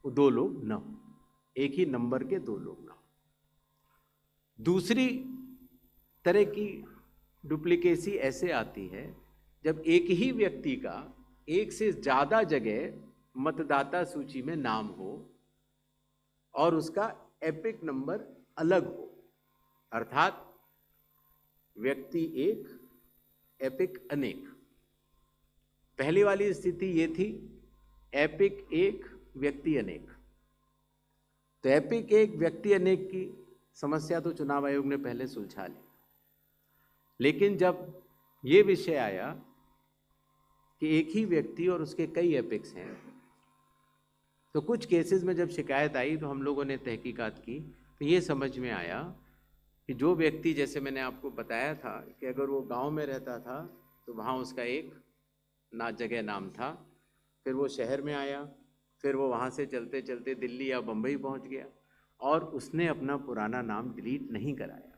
2 लोग न हो, एक ही नंबर के 2 लोग न हो। दूसरी तरह की डुप्लीकेसी ऐसे आती है जब एक ही व्यक्ति का एक से ज़्यादा जगह मतदाता सूची में नाम हो और उसका एपिक नंबर अलग हो, अर्थात व्यक्ति 1 एपिक अनेक। पहली वाली स्थिति ये थी एपिक 1 व्यक्ति अनेक। तो एपिक 1 व्यक्ति अनेक की समस्या तो चुनाव आयोग ने पहले सुलझा ली, लेकिन जब ये विषय आया कि एक ही व्यक्ति और उसके कई एपिक्स हैं, तो कुछ केसेस में जब शिकायत आई तो हम लोगों ने तहकीकात की तो ये समझ में आया कि जो व्यक्ति, जैसे मैंने आपको बताया था कि अगर वो गांव में रहता था तो वहाँ उसका एक जगह नाम था, फिर वो शहर में आया, फिर वो वहाँ से चलते चलते दिल्ली या बम्बई पहुँच गया और उसने अपना पुराना नाम डिलीट नहीं कराया।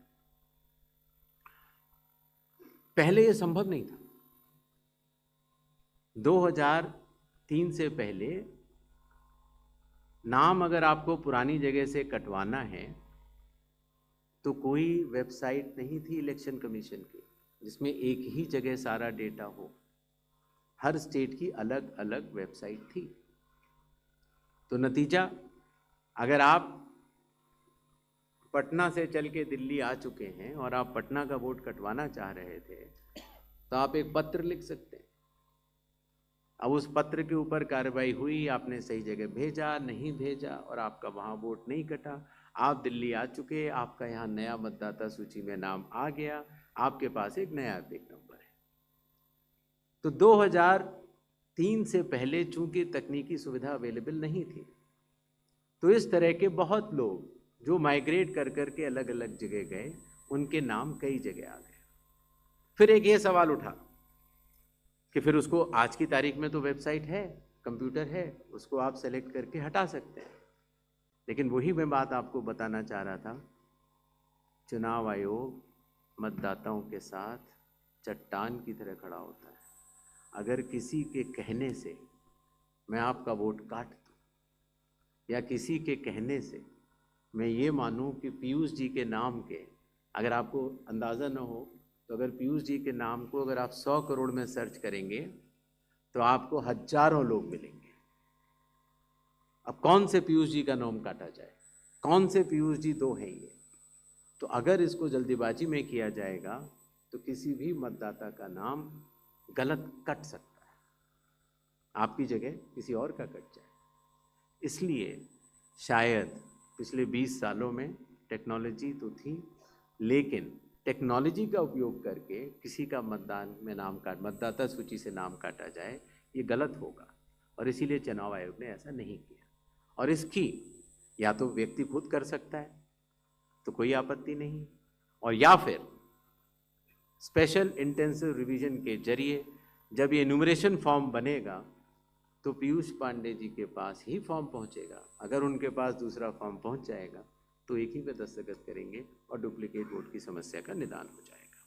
पहले ये संभव नहीं था। 3 से पहले नाम अगर आपको पुरानी जगह से कटवाना है तो कोई वेबसाइट नहीं थी इलेक्शन कमीशन की जिसमें एक ही जगह सारा डेटा हो। हर स्टेट की अलग अलग वेबसाइट थी। तो नतीजा, अगर आप पटना से चल के दिल्ली आ चुके हैं और आप पटना का वोट कटवाना चाह रहे थे तो आप एक पत्र लिख सकते हैं। अब उस पत्र के ऊपर कार्रवाई हुई, आपने सही जगह भेजा, नहीं भेजा और आपका वहाँ वोट नहीं कटा। आप दिल्ली आ चुके, आपका यहाँ नया मतदाता सूची में नाम आ गया, आपके पास एक नया एपिक नंबर है। तो 2003 से पहले चूंकि तकनीकी सुविधा अवेलेबल नहीं थी तो इस तरह के बहुत लोग जो माइग्रेट कर करके अलग अलग जगह गए, उनके नाम कई जगह आ गए। फिर एक ये सवाल उठा कि फिर उसको आज की तारीख में तो वेबसाइट है, कंप्यूटर है, उसको आप सेलेक्ट करके हटा सकते हैं। लेकिन वही मैं बात आपको बताना चाह रहा था, चुनाव आयोग मतदाताओं के साथ चट्टान की तरह खड़ा होता है। अगर किसी के कहने से मैं आपका वोट काट दूं या किसी के कहने से मैं ये मानूं कि पीयूष जी के नाम के, अगर आपको अंदाज़ा न हो तो अगर पीयूष जी के नाम को अगर आप 100 करोड़ में सर्च करेंगे तो आपको हजारों लोग मिलेंगे। अब कौन से पीयूष जी का नाम काटा जाए, कौन से पीयूष जी दो हैं ये? तो अगर इसको जल्दीबाजी में किया जाएगा तो किसी भी मतदाता का नाम गलत कट सकता है, आपकी जगह किसी और का कट जाए। इसलिए शायद पिछले 20 सालों में टेक्नोलॉजी तो थी, लेकिन टेक्नोलॉजी का उपयोग करके किसी का मतदान में नाम काट, मतदाता सूची से नाम काटा जाए, ये गलत होगा। और इसीलिए चुनाव आयोग ने ऐसा नहीं किया। और इसकी या तो व्यक्ति खुद कर सकता है तो कोई आपत्ति नहीं, और या फिर स्पेशल इंटेंसिव रिवीजन के जरिए जब ये एन्यूमरेशन फॉर्म बनेगा तो पीयूष पांडे जी के पास ही फॉर्म पहुंचेगा। अगर उनके पास दूसरा फॉर्म पहुंच जाएगा तो एक ही पे दस्तखत करेंगे और डुप्लीकेट वोट की समस्या का निदान हो जाएगा।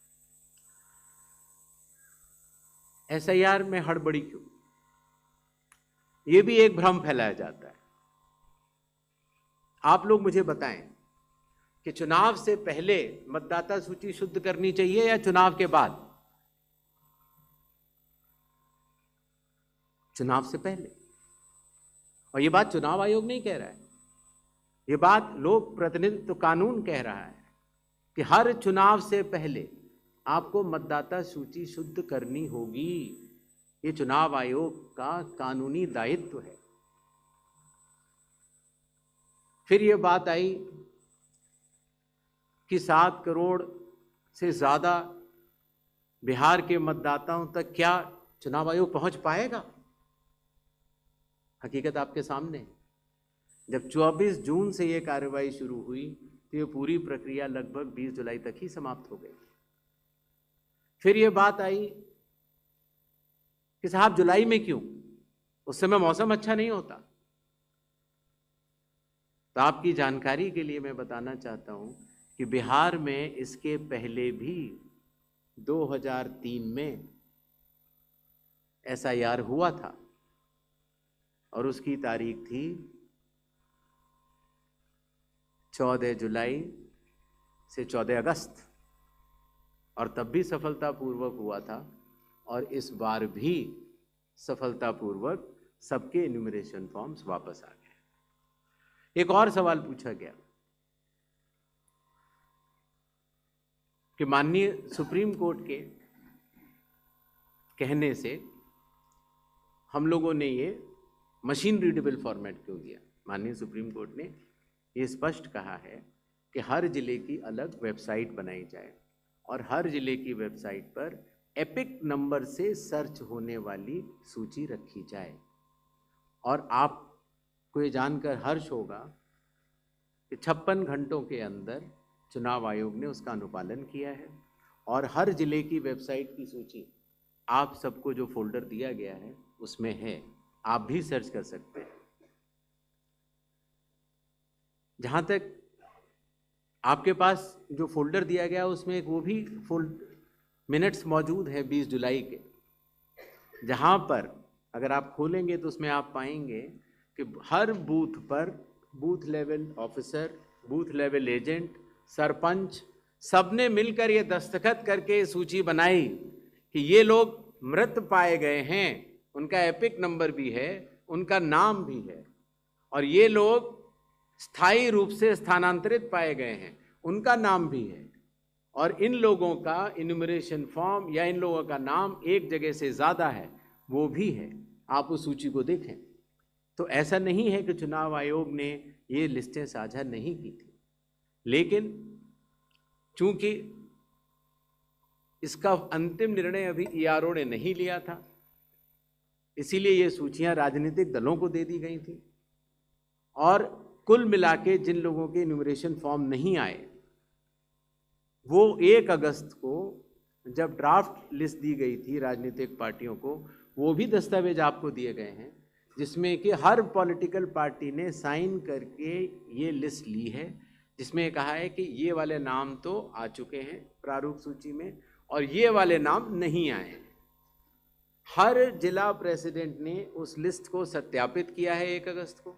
एसआईआर में हड़बड़ी क्यों? ये भी एक भ्रम फैलाया जाता है। आप लोग मुझे बताएं कि चुनाव से पहले मतदाता सूची शुद्ध करनी चाहिए या चुनाव के बाद? चुनाव से पहले। और ये बात चुनाव आयोग नहीं कह रहा है, ये बात लोक प्रतिनिधित्व कानून कह रहा है कि हर चुनाव से पहले आपको मतदाता सूची शुद्ध करनी होगी। ये चुनाव आयोग का कानूनी दायित्व है। फिर ये बात आई कि 7 करोड़ से ज़्यादा बिहार के मतदाताओं तक क्या चुनाव आयोग पहुंच पाएगा? हकीकत आपके सामने है। जब 24 जून से ये कार्रवाई शुरू हुई तो ये पूरी प्रक्रिया लगभग 20 जुलाई तक ही समाप्त हो गई। फिर ये बात आई कि साहब जुलाई में क्यों? उस समय मौसम अच्छा नहीं होता। तो आपकी जानकारी के लिए मैं बताना चाहता हूं कि बिहार में इसके पहले भी 2003 में एसआईआर हुआ था और उसकी तारीख थी 14 जुलाई से 14 अगस्त, और तब भी सफलतापूर्वक हुआ था और इस बार भी सफलतापूर्वक सबके एन्यूमरेशन फॉर्म्स वापस आ गए। एक और सवाल पूछा गया कि माननीय सुप्रीम कोर्ट के कहने से हम लोगों ने ये मशीन रीडेबल फॉर्मेट क्यों दिया। माननीय सुप्रीम कोर्ट ने ये स्पष्ट कहा है कि हर जिले की अलग वेबसाइट बनाई जाए और हर जिले की वेबसाइट पर एपिक नंबर से सर्च होने वाली सूची रखी जाए। और आपको ये जानकर हर्ष होगा कि 56 घंटों के अंदर चुनाव आयोग ने उसका अनुपालन किया है और हर जिले की वेबसाइट की सूची आप सबको जो फोल्डर दिया गया है उसमें है, आप भी सर्च कर सकते हैं। जहाँ तक आपके पास जो फोल्डर दिया गया उसमें एक वो भी मिनट्स मौजूद है 20 जुलाई के, जहाँ पर अगर आप खोलेंगे तो उसमें आप पाएंगे कि हर बूथ पर booth level officer, booth level agent, sarpanch, सबने मिलकर ये दस्तखत करके सूची बनाई कि ये लोग मृत पाए गए हैं, उनका एपिक नंबर भी है, उनका नाम भी है, और ये लोग स्थायी रूप से स्थानांतरित पाए गए हैं, उनका नाम भी है, और इन लोगों का इन्यूमरेशन फॉर्म या इन लोगों का नाम एक जगह से ज़्यादा है, वो भी है। आप उस सूची को देखें तो ऐसा नहीं है कि चुनाव आयोग ने ये लिस्टें साझा नहीं की थी, लेकिन चूंकि इसका अंतिम निर्णय अभी ईआरओ ने नहीं लिया था, इसीलिए ये सूचियां राजनीतिक दलों को दे दी गई थी, और कुल मिला के जिन लोगों के इन्यूमरेशन फॉर्म नहीं आए, वो 1 अगस्त को जब ड्राफ्ट लिस्ट दी गई थी राजनीतिक पार्टियों को, वो भी दस्तावेज आपको दिए गए हैं, जिसमें कि हर पॉलिटिकल पार्टी ने साइन करके ये लिस्ट ली है, जिसमें कहा है कि ये वाले नाम तो आ चुके हैं प्रारूप सूची में और ये वाले नाम नहीं आए हैं। हर जिला प्रेसिडेंट ने उस लिस्ट को सत्यापित किया है 1 अगस्त को,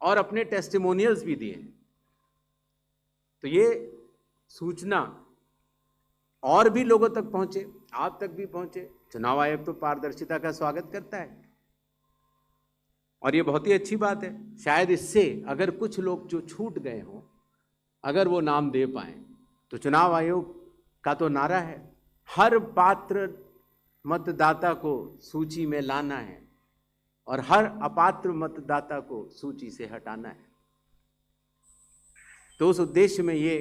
और अपने टेस्टिमोनियल्स भी दिए। तो ये सूचना और भी लोगों तक पहुंचे, आप तक भी पहुंचे। चुनाव आयोग तो पारदर्शिता का स्वागत करता है और ये बहुत ही अच्छी बात है। शायद इससे अगर कुछ लोग जो छूट गए हों, अगर वो नाम दे पाएं, तो चुनाव आयोग का तो नारा है हर पात्र मतदाता को सूची में लाना है और हर अपात्र मतदाता को सूची से हटाना है। तो उस उद्देश्य में ये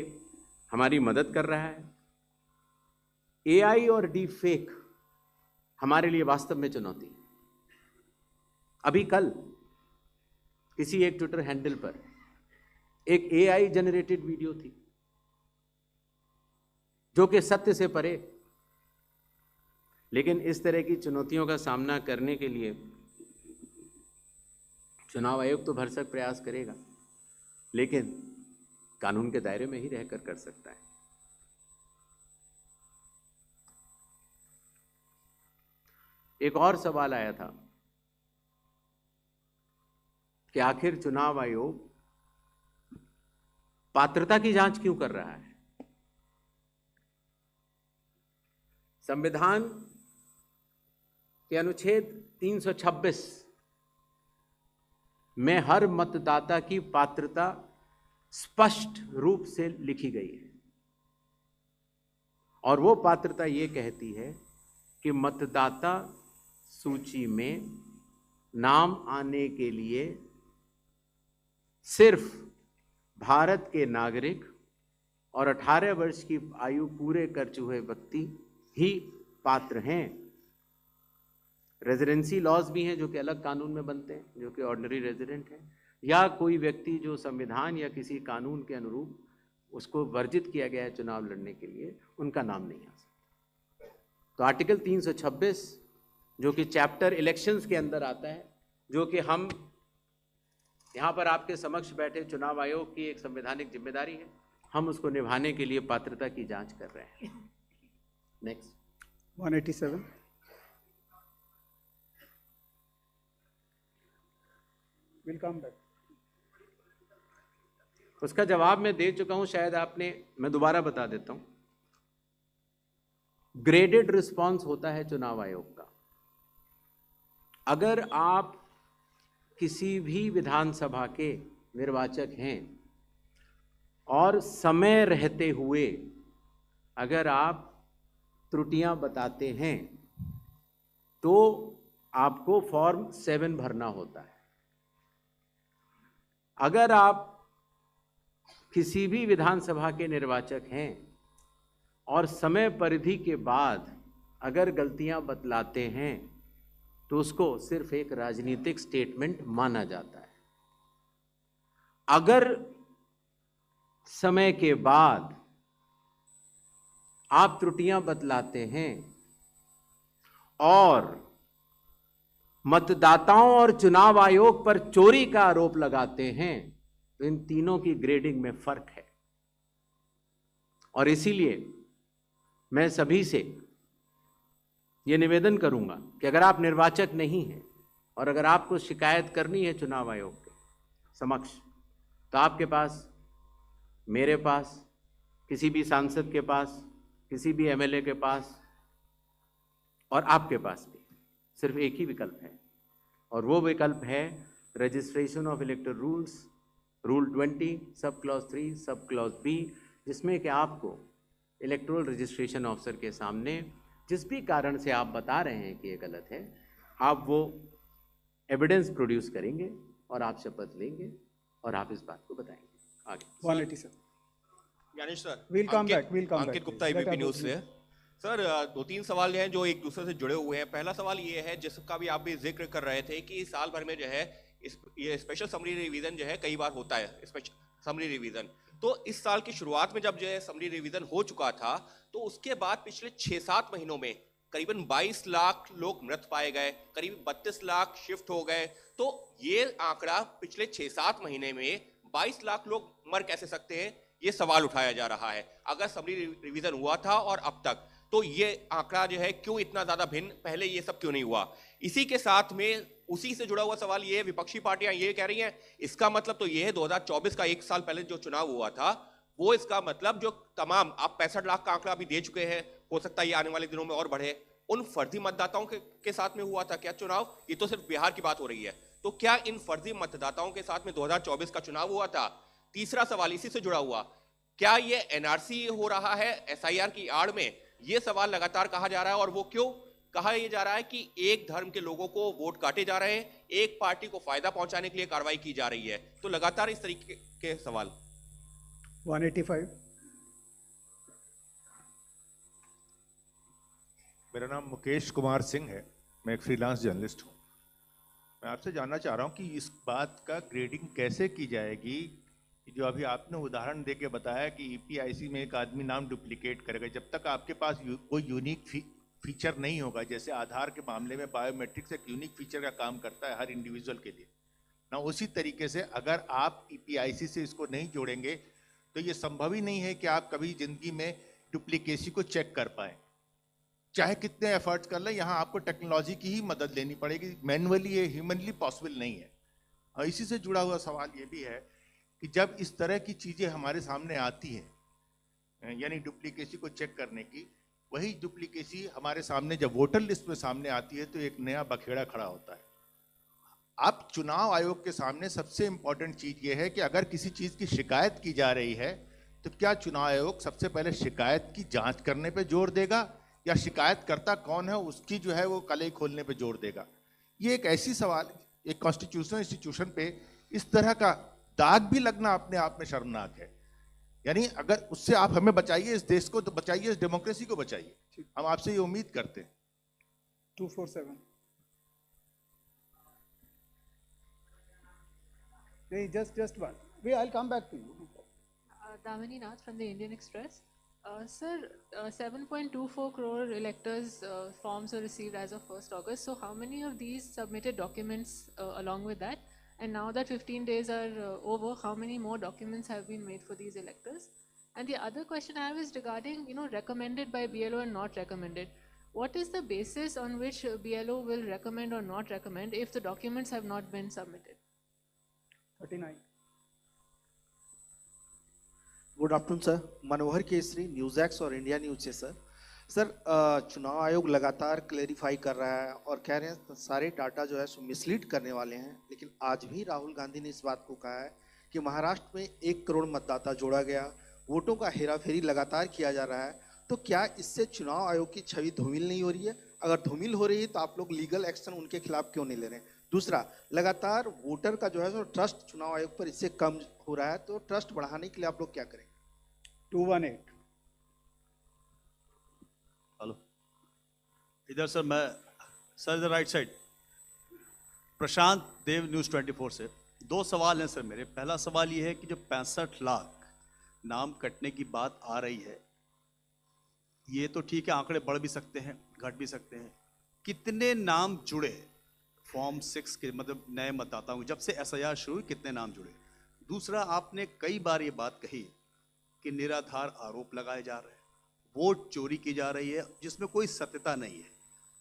हमारी मदद कर रहा है। एआई और डीप फेक हमारे लिए वास्तव में चुनौती है। अभी कल किसी एक ट्विटर हैंडल पर एक एआई जनरेटेड वीडियो थी जो कि सत्य से परे, लेकिन इस तरह की चुनौतियों का सामना करने के लिए चुनाव आयोग तो भरसक प्रयास करेगा, लेकिन कानून के दायरे में ही रहकर कर सकता है। एक और सवाल आया था कि आखिर चुनाव आयोग पात्रता की जांच क्यों कर रहा है। संविधान के अनुच्छेद 326 में हर मतदाता की पात्रता स्पष्ट रूप से लिखी गई है और वो पात्रता ये कहती है कि मतदाता सूची में नाम आने के लिए सिर्फ भारत के नागरिक और 18 वर्ष की आयु पूरे कर चुके व्यक्ति ही पात्र हैं। रेजिडेंसी लॉज भी हैं जो कि अलग कानून में बनते हैं, जो कि ऑर्डिनरी रेजिडेंट हैं, या कोई व्यक्ति जो संविधान या किसी कानून के अनुरूप उसको वर्जित किया गया है चुनाव लड़ने के लिए, उनका नाम नहीं आ सकता। तो आर्टिकल 326 जो कि चैप्टर इलेक्शंस के अंदर आता है, जो कि हम यहाँ पर आपके समक्ष बैठे चुनाव आयोग की एक संवैधानिक जिम्मेदारी है, हम उसको निभाने के लिए पात्रता की जांच कर रहे हैं। Next 187 will come back. उसका जवाब मैं दे चुका हूं, शायद आपने, मैं दोबारा बता देता हूं। ग्रेडेड रिस्पांस होता है चुनाव आयोग का। अगर आप किसी भी विधानसभा के निर्वाचक हैं और समय रहते हुए अगर आप त्रुटियां बताते हैं तो आपको फॉर्म 7 भरना होता है। अगर आप किसी भी विधानसभा के निर्वाचक हैं और समय परिधि के बाद अगर गलतियां बतलाते हैं तो उसको सिर्फ एक राजनीतिक स्टेटमेंट माना जाता है। अगर समय के बाद आप त्रुटियां बतलाते हैं और मतदाताओं और चुनाव आयोग पर चोरी का आरोप लगाते हैं तो इन तीनों की ग्रेडिंग में फर्क है। और इसीलिए मैं सभी से यह निवेदन करूंगा कि अगर आप निर्वाचक नहीं हैं और अगर आपको शिकायत करनी है चुनाव आयोग के समक्ष, तो आपके पास, मेरे पास, किसी भी सांसद के पास, किसी भी एमएलए के पास और आपके पास भी सिर्फ एक ही विकल्प है, और वो विकल्प है registration of electoral rules, rule 20 sub clause 3 sub clause B, जिसमें कि आपको इलेक्टोरल रजिस्ट्रेशन ऑफिसर के सामने जिस भी कारण से आप बता रहे हैं कि ये गलत है, आप वो एविडेंस प्रोड्यूस करेंगे और आप शपथ लेंगे और आप इस बात को बताएंगे आगे। 180 sir. Gyanesh sir, We'll come back, we'll come Ankit back. Gupta Let ABP us news go, से। सर, 2-3 सवाल हैं जो एक दूसरे से जुड़े हुए हैं। पहला सवाल ये है, जिसका भी आप भी जिक्र कर रहे थे कि साल भर में जो है ये स्पेशल समरी रिवीजन जो है कई बार होता है, स्पेशल समरी रिवीजन। तो इस साल की शुरुआत में जब जो है समरी रिवीजन हो चुका था, तो उसके बाद पिछले 6-7 महीनों में करीबन 22 लाख लोग मृत पाए गए, करीब 32 लाख शिफ्ट हो गए। तो ये आंकड़ा पिछले 6-7 महीने में 22 लाख लोग मर कैसे सकते हैं, ये सवाल उठाया जा रहा है। अगर समरी रिवीजन हुआ था और अब तक, तो ये आंकड़ा जो है क्यों इतना ज्यादा भिन्न, पहले ये सब क्यों नहीं हुआ? इसी के साथ में उसी से जुड़ा हुआ सवाल ये है, विपक्षी पार्टियां ये कह रही हैं, इसका मतलब तो ये है 2024 का 1 साल पहले जो चुनाव हुआ था, वो इसका मतलब जो तमाम आप 65 लाख का आंकड़ा अभी दे चुके हैं, हो सकता है ये आने वाले दिनों में और बढ़े, उन फर्जी मतदाताओं के साथ में हुआ था क्या चुनाव? ये तो सिर्फ बिहार की बात हो रही है, तो क्या इन फर्जी मतदाताओं के साथ में 2024 का चुनाव हुआ था? तीसरा सवाल इसी से जुड़ा हुआ, क्या ये एनआरसी हो रहा है एसआईआर की आड़ में? ये सवाल लगातार कहा जा रहा है, और वो क्यों कहा यह जा रहा है कि एक धर्म के लोगों को वोट काटे जा रहे हैं, एक पार्टी को फायदा पहुंचाने के लिए कार्रवाई की जा रही है। तो लगातार इस तरीके के सवाल। 185। मेरा नाम मुकेश कुमार सिंह है, मैं एक फ्रीलांस जर्नलिस्ट हूँ। मैं आपसे जानना चाह रहा हूँ कि इस बात का ग्रेडिंग कैसे की जाएगी, जो अभी आपने उदाहरण दे के बताया कि ईपीआईसी में एक आदमी नाम डुप्लीकेट करेगा, जब तक आपके पास कोई यूनिक फीचर नहीं होगा, जैसे आधार के मामले में बायोमेट्रिक्स एक यूनिक फीचर का काम करता है हर इंडिविजुअल के लिए ना, उसी तरीके से अगर आप ईपीआईसी से इसको नहीं जोड़ेंगे तो ये संभव ही नहीं है कि आप कभी जिंदगी में डुप्लीकेसी को चेक कर पाएँ, चाहे कितने एफर्ट्स कर लें। यहाँ आपको टेक्नोलॉजी की ही मदद लेनी पड़ेगी, मैनुअली ये ह्यूमनली पॉसिबल नहीं है। और इसी से जुड़ा हुआ सवाल ये भी है कि जब इस तरह की चीज़ें हमारे सामने आती हैं, यानी डुप्लीकेसी को चेक करने की, वही डुप्लीकेसी हमारे सामने जब वोटर लिस्ट में सामने आती है तो एक नया बखेड़ा खड़ा होता है। अब चुनाव आयोग के सामने सबसे इम्पोर्टेंट चीज़ ये है कि अगर किसी चीज़ की शिकायत की जा रही है तो क्या चुनाव आयोग सबसे पहले शिकायत की जांच करने पे जोर देगा या शिकायतकर्ता कौन है उसकी जो है वो कलई खोलने पे जोर देगा? ये एक ऐसी सवाल, एक कॉन्स्टिट्यूशनल इंस्टीट्यूशन पे इस तरह का दाग भी लगना अपने आप में शर्मनाक है। यानी अगर उससे आप हमें बचाइए, इस देश को तो बचाइए, इस डेमोक्रेसी को बचाइए, हम आपसे ये उम्मीद करते हैं। 247। नहीं, just one. Wait, I'll come back to you. Damini Nath from the Indian Express. Sir, 7.24 crore electors forms were received as of 1st August. So how many of these submitted documents along with that? And now that 15 days are over, how many more documents have been made for these electors? And the other question I have is regarding, recommended by BLO and not recommended. What is the basis on which BLO will recommend or not recommend if the documents have not been submitted? 39. Good afternoon sir, Manohar Kesari, news x और India news से। Sir चुनाव आयोग लगातार clarify कर रहा है और कह रहे हैं सारे डाटा जो है सो मिसलीड करने वाले हैं, लेकिन आज भी राहुल गांधी ने इस बात को कहा है कि महाराष्ट्र में 1 करोड़ मतदाता जोड़ा गया, वोटों का हेराफेरी लगातार किया जा रहा है। तो क्या इससे चुनाव आयोग की छवि धूमिल नहीं हो रही है? अगर धूमिल हो रही है तो आप लोग लीगल एक्शन उनके खिलाफ क्यों नहीं ले रहे हैं? दूसरा, लगातार वोटर का जो है सो ट्रस्ट चुनाव आयोग पर इससे कम हो रहा है, तो ट्रस्ट बढ़ाने के लिए आप लोग क्या करें? 218। हेलो, इधर सर, मैं सर इधर राइट साइड, प्रशांत देव न्यूज़ 24 से। 2 सवाल हैं सर मेरे। पहला सवाल ये है कि जो 65 लाख नाम कटने की बात आ रही है, ये तो ठीक है, आंकड़े बढ़ भी सकते हैं, घट भी सकते हैं। कितने नाम जुड़े फॉर्म 6 के, मतलब नए मतदाताओं, जब से एसआईआर शुरू हुई कितने नाम जुड़े? दूसरा, आपने कई बार ये बात कही कि निराधार आरोप लगाए जा रहे हैं, वोट चोरी की जा रही है जिसमें कोई सत्यता नहीं है।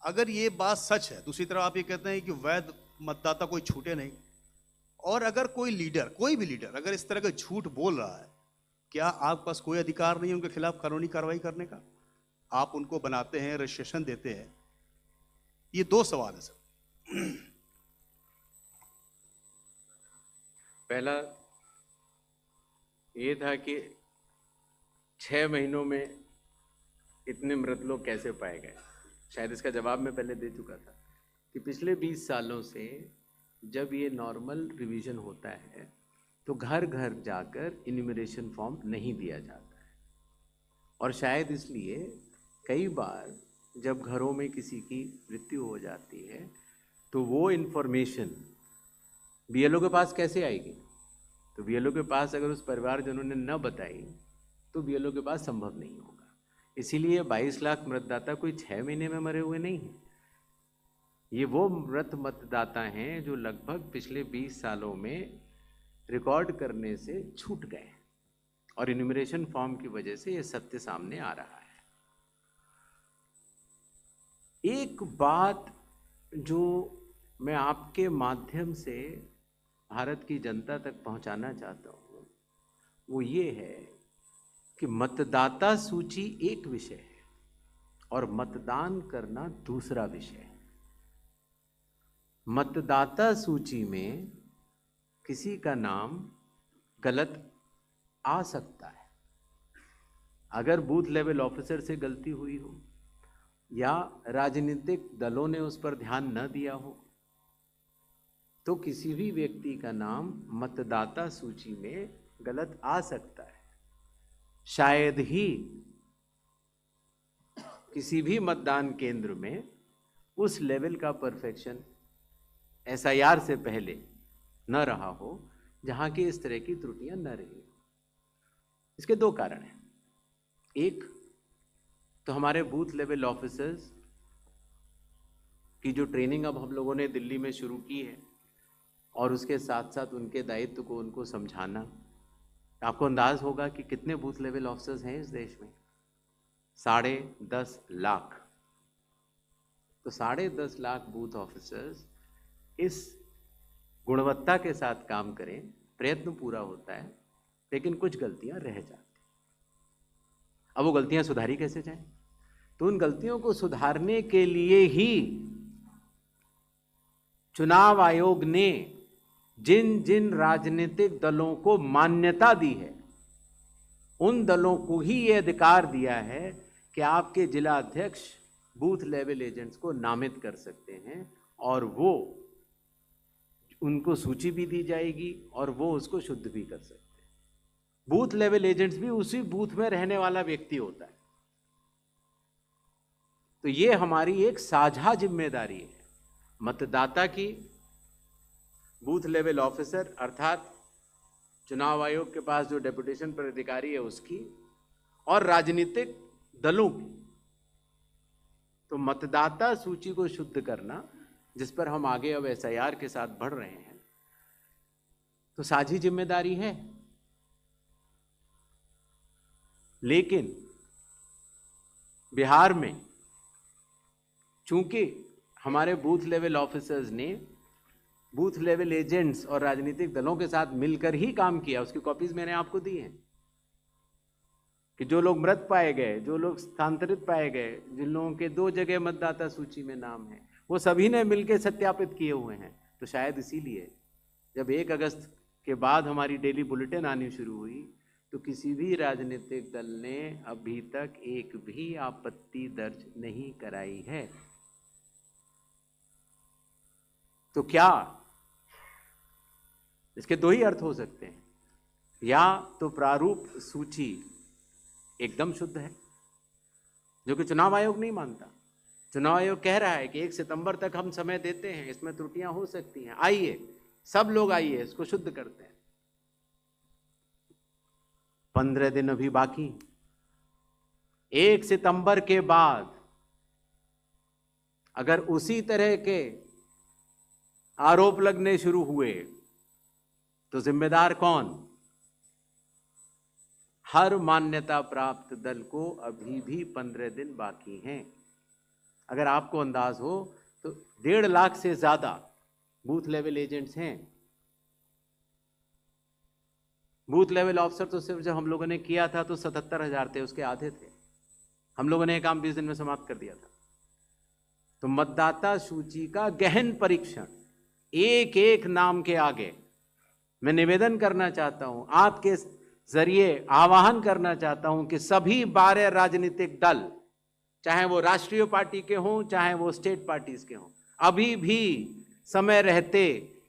अगर ये बात सच है, दूसरी तरफ आप ये कहते हैं कि वैध मतदाता कोई छूटे नहीं। और अगर कोई लीडर, कोई भी लीडर अगर इस तरह का झूठ बोल रहा है, क्या आपके पास कोई अधिकार नहीं है उनके खिलाफ कानूनी कार्रवाई करने का? आप उनको बनाते हैं, रजिस्ट्रेशन देते हैं। ये 2 सवाल है सर। पहला ये था कि 6 महीनों में इतने मृत लोग कैसे पाए गए। शायद इसका जवाब मैं पहले दे चुका था कि पिछले 20 सालों से जब ये नॉर्मल रिवीजन होता है तो घर घर जाकर इन्यूमरेशन फॉर्म नहीं दिया जाता है, और शायद इसलिए कई बार जब घरों में किसी की मृत्यु हो जाती है तो वो इन्फॉर्मेशन बीएलओ के पास कैसे आएगी? तो बीएलओ के पास अगर उस परिवारजनों ने न बताई तो बीएलओ के पास संभव नहीं होगा। इसीलिए 22 लाख मतदाता कोई 6 महीने में मरे हुए नहीं हैं। ये वो मृत मतदाता हैं जो लगभग पिछले 20 सालों में रिकॉर्ड करने से छूट गए, और इन्यूमरेशन फॉर्म की वजह से ये सत्य सामने आ रहा है। एक बात जो मैं आपके माध्यम से भारत की जनता तक पहुंचाना चाहता हूं वो ये है कि मतदाता सूची एक विषय है और मतदान करना दूसरा विषय है। मतदाता सूची में किसी का नाम गलत आ सकता है। अगर बूथ लेवल ऑफिसर से गलती हुई हो या राजनीतिक दलों ने उस पर ध्यान न दिया हो तो किसी भी व्यक्ति का नाम मतदाता सूची में गलत आ सकता है। शायद ही किसी भी मतदान केंद्र में उस लेवल का परफेक्शन एसआईआर से पहले न रहा हो जहां की इस तरह की त्रुटियां न रही। इसके 2 कारण हैं। एक तो हमारे बूथ लेवल ऑफिसर्स की जो ट्रेनिंग अब हम लोगों ने दिल्ली में शुरू की है, और उसके साथ साथ उनके दायित्व को उनको समझाना। आपको अंदाज होगा कि कितने बूथ लेवल ऑफिसर्स हैं इस देश में? 10.5 लाख। तो 10.5 लाख बूथ ऑफिसर्स इस गुणवत्ता के साथ काम करें, प्रयत्न पूरा होता है, लेकिन कुछ गलतियां रह जाती। अब वो गलतियां सुधारी कैसे जाएं? तो उन गलतियों को सुधारने के लिए ही चुनाव आयोग ने जिन जिन राजनीतिक दलों को मान्यता दी है उन दलों को ही ये अधिकार दिया है कि आपके जिला अध्यक्ष बूथ लेवल एजेंट्स को नामित कर सकते हैं, और वो उनको सूची भी दी जाएगी और वो उसको शुद्ध भी कर सकते हैं। बूथ लेवल एजेंट्स भी उसी बूथ में रहने वाला व्यक्ति होता है। तो ये हमारी एक साझा जिम्मेदारी है, मतदाता की, बूथ लेवल ऑफिसर अर्थात चुनाव आयोग के पास जो डेपुटेशन पर अधिकारी है उसकी, और राजनीतिक दलों की। तो मतदाता सूची को शुद्ध करना, जिस पर हम आगे अब एसआईआर के साथ बढ़ रहे हैं, तो साझी जिम्मेदारी है। लेकिन बिहार में चूंकि हमारे बूथ लेवल ऑफिसर्स ने बूथ लेवल एजेंट्स और राजनीतिक दलों के साथ मिलकर ही काम किया, उसकी कॉपीज मैंने आपको दी हैं, कि जो लोग मृत पाए गए, जो लोग स्थानांतरित पाए गए, जिन लोगों के 2 जगह मतदाता सूची में नाम है, वो सभी ने मिलकर सत्यापित किए हुए हैं। तो शायद इसीलिए जब 1 अगस्त के बाद हमारी डेली बुलेटिन आनी शुरू हुई तो किसी भी राजनीतिक दल ने अभी तक एक भी आपत्ति दर्ज नहीं कराई है। तो क्या इसके 2 ही अर्थ हो सकते हैं, या तो प्रारूप सूची एकदम शुद्ध है, जो कि चुनाव आयोग नहीं मानता। चुनाव आयोग कह रहा है कि 1 सितंबर तक हम समय देते हैं, इसमें त्रुटियां हो सकती हैं, आइए सब लोग आइए इसको शुद्ध करते हैं। 15 दिन अभी बाकी। 1 सितंबर के बाद अगर उसी तरह के आरोप लगने शुरू हुए तो जिम्मेदार कौन? हर मान्यता प्राप्त दल को अभी भी 15 दिन बाकी हैं। अगर आपको अंदाज हो तो 1.5 लाख से ज्यादा बूथ लेवल एजेंट्स हैं। बूथ लेवल ऑफिसर तो सिर्फ जब हम लोगों ने किया था तो 77,000 थे, उसके आधे थे। हम लोगों ने ये काम 20 दिन में समाप्त कर दिया था। तो मतदाता सूची का गहन परीक्षण एक एक नाम के आगे मैं निवेदन करना चाहता हूं, आपके जरिए आह्वान करना चाहता हूं कि सभी 12 राजनीतिक दल, चाहे वो राष्ट्रीय पार्टी के हों चाहे वो स्टेट पार्टीज के हों, अभी भी समय रहते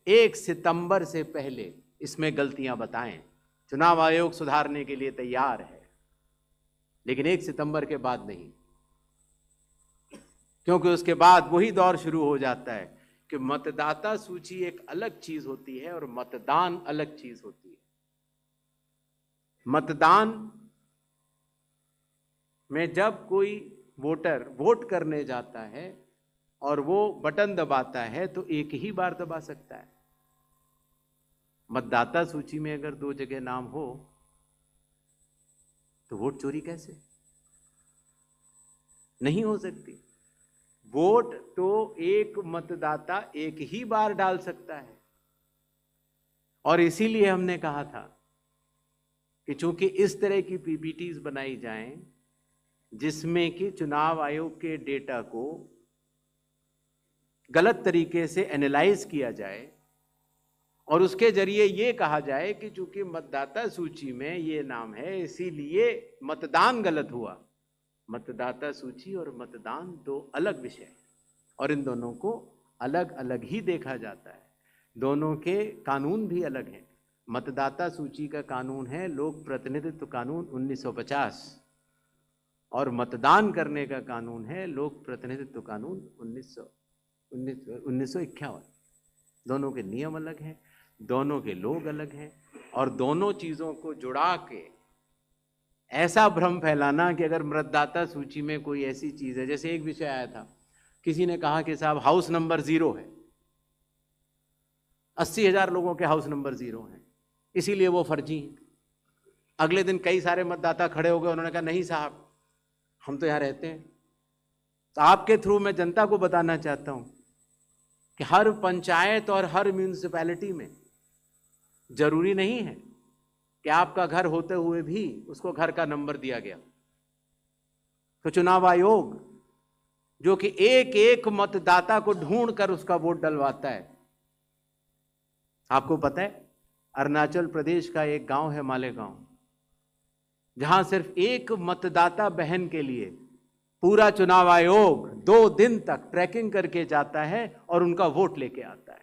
1 सितंबर से पहले इसमें गलतियां बताएं। चुनाव आयोग सुधारने के लिए तैयार है, लेकिन 1 सितंबर के बाद नहीं, क्योंकि उसके बाद वही दौर शुरू हो जाता है कि मतदाता सूची एक अलग चीज होती है और मतदान अलग चीज होती है। मतदान में जब कोई वोटर वोट करने जाता है और वो बटन दबाता है तो एक ही बार दबा सकता है। मतदाता सूची में अगर 2 जगह नाम हो तो वोट चोरी कैसे? नहीं हो सकती। वोट तो एक मतदाता एक ही बार डाल सकता है, और इसीलिए हमने कहा था कि चूंकि इस तरह की पीपीटीज बनाई जाएं जिसमें कि चुनाव आयोग के डेटा को गलत तरीके से एनालाइज किया जाए और उसके जरिए ये कहा जाए कि चूंकि मतदाता सूची में ये नाम है इसीलिए मतदान गलत हुआ। मतदाता सूची और मतदान 2 अलग विषय हैं और इन दोनों को अलग अलग ही देखा जाता है। दोनों के कानून भी अलग हैं। मतदाता सूची का कानून है लोक प्रतिनिधित्व कानून 1950 और मतदान करने का कानून है लोक प्रतिनिधित्व कानून 1951। दोनों के नियम अलग हैं, दोनों के लोग अलग हैं, और दोनों चीज़ों को जुड़ा के ऐसा भ्रम फैलाना कि अगर मतदाता सूची में कोई ऐसी चीज़ है, जैसे एक विषय आया था, किसी ने कहा कि साहब हाउस नंबर 0 है, 80,000 लोगों के हाउस नंबर 0 हैं, इसीलिए वो फर्जी हैं। अगले दिन कई सारे मतदाता खड़े हो गए, उन्होंने कहा नहीं साहब हम तो यहाँ रहते हैं। तो आपके थ्रू मैं जनता को बताना चाहता हूँ कि हर पंचायत और हर म्यूनिसिपैलिटी में जरूरी नहीं है कि आपका घर होते हुए भी उसको घर का नंबर दिया गया। तो चुनाव आयोग जो कि एक एक मतदाता को ढूंढ कर उसका वोट डलवाता है। आपको पता है अरुणाचल प्रदेश का एक गांव है मालेगांव, जहां सिर्फ एक मतदाता बहन के लिए पूरा चुनाव आयोग 2 दिन तक ट्रैकिंग करके जाता है और उनका वोट लेके आता है।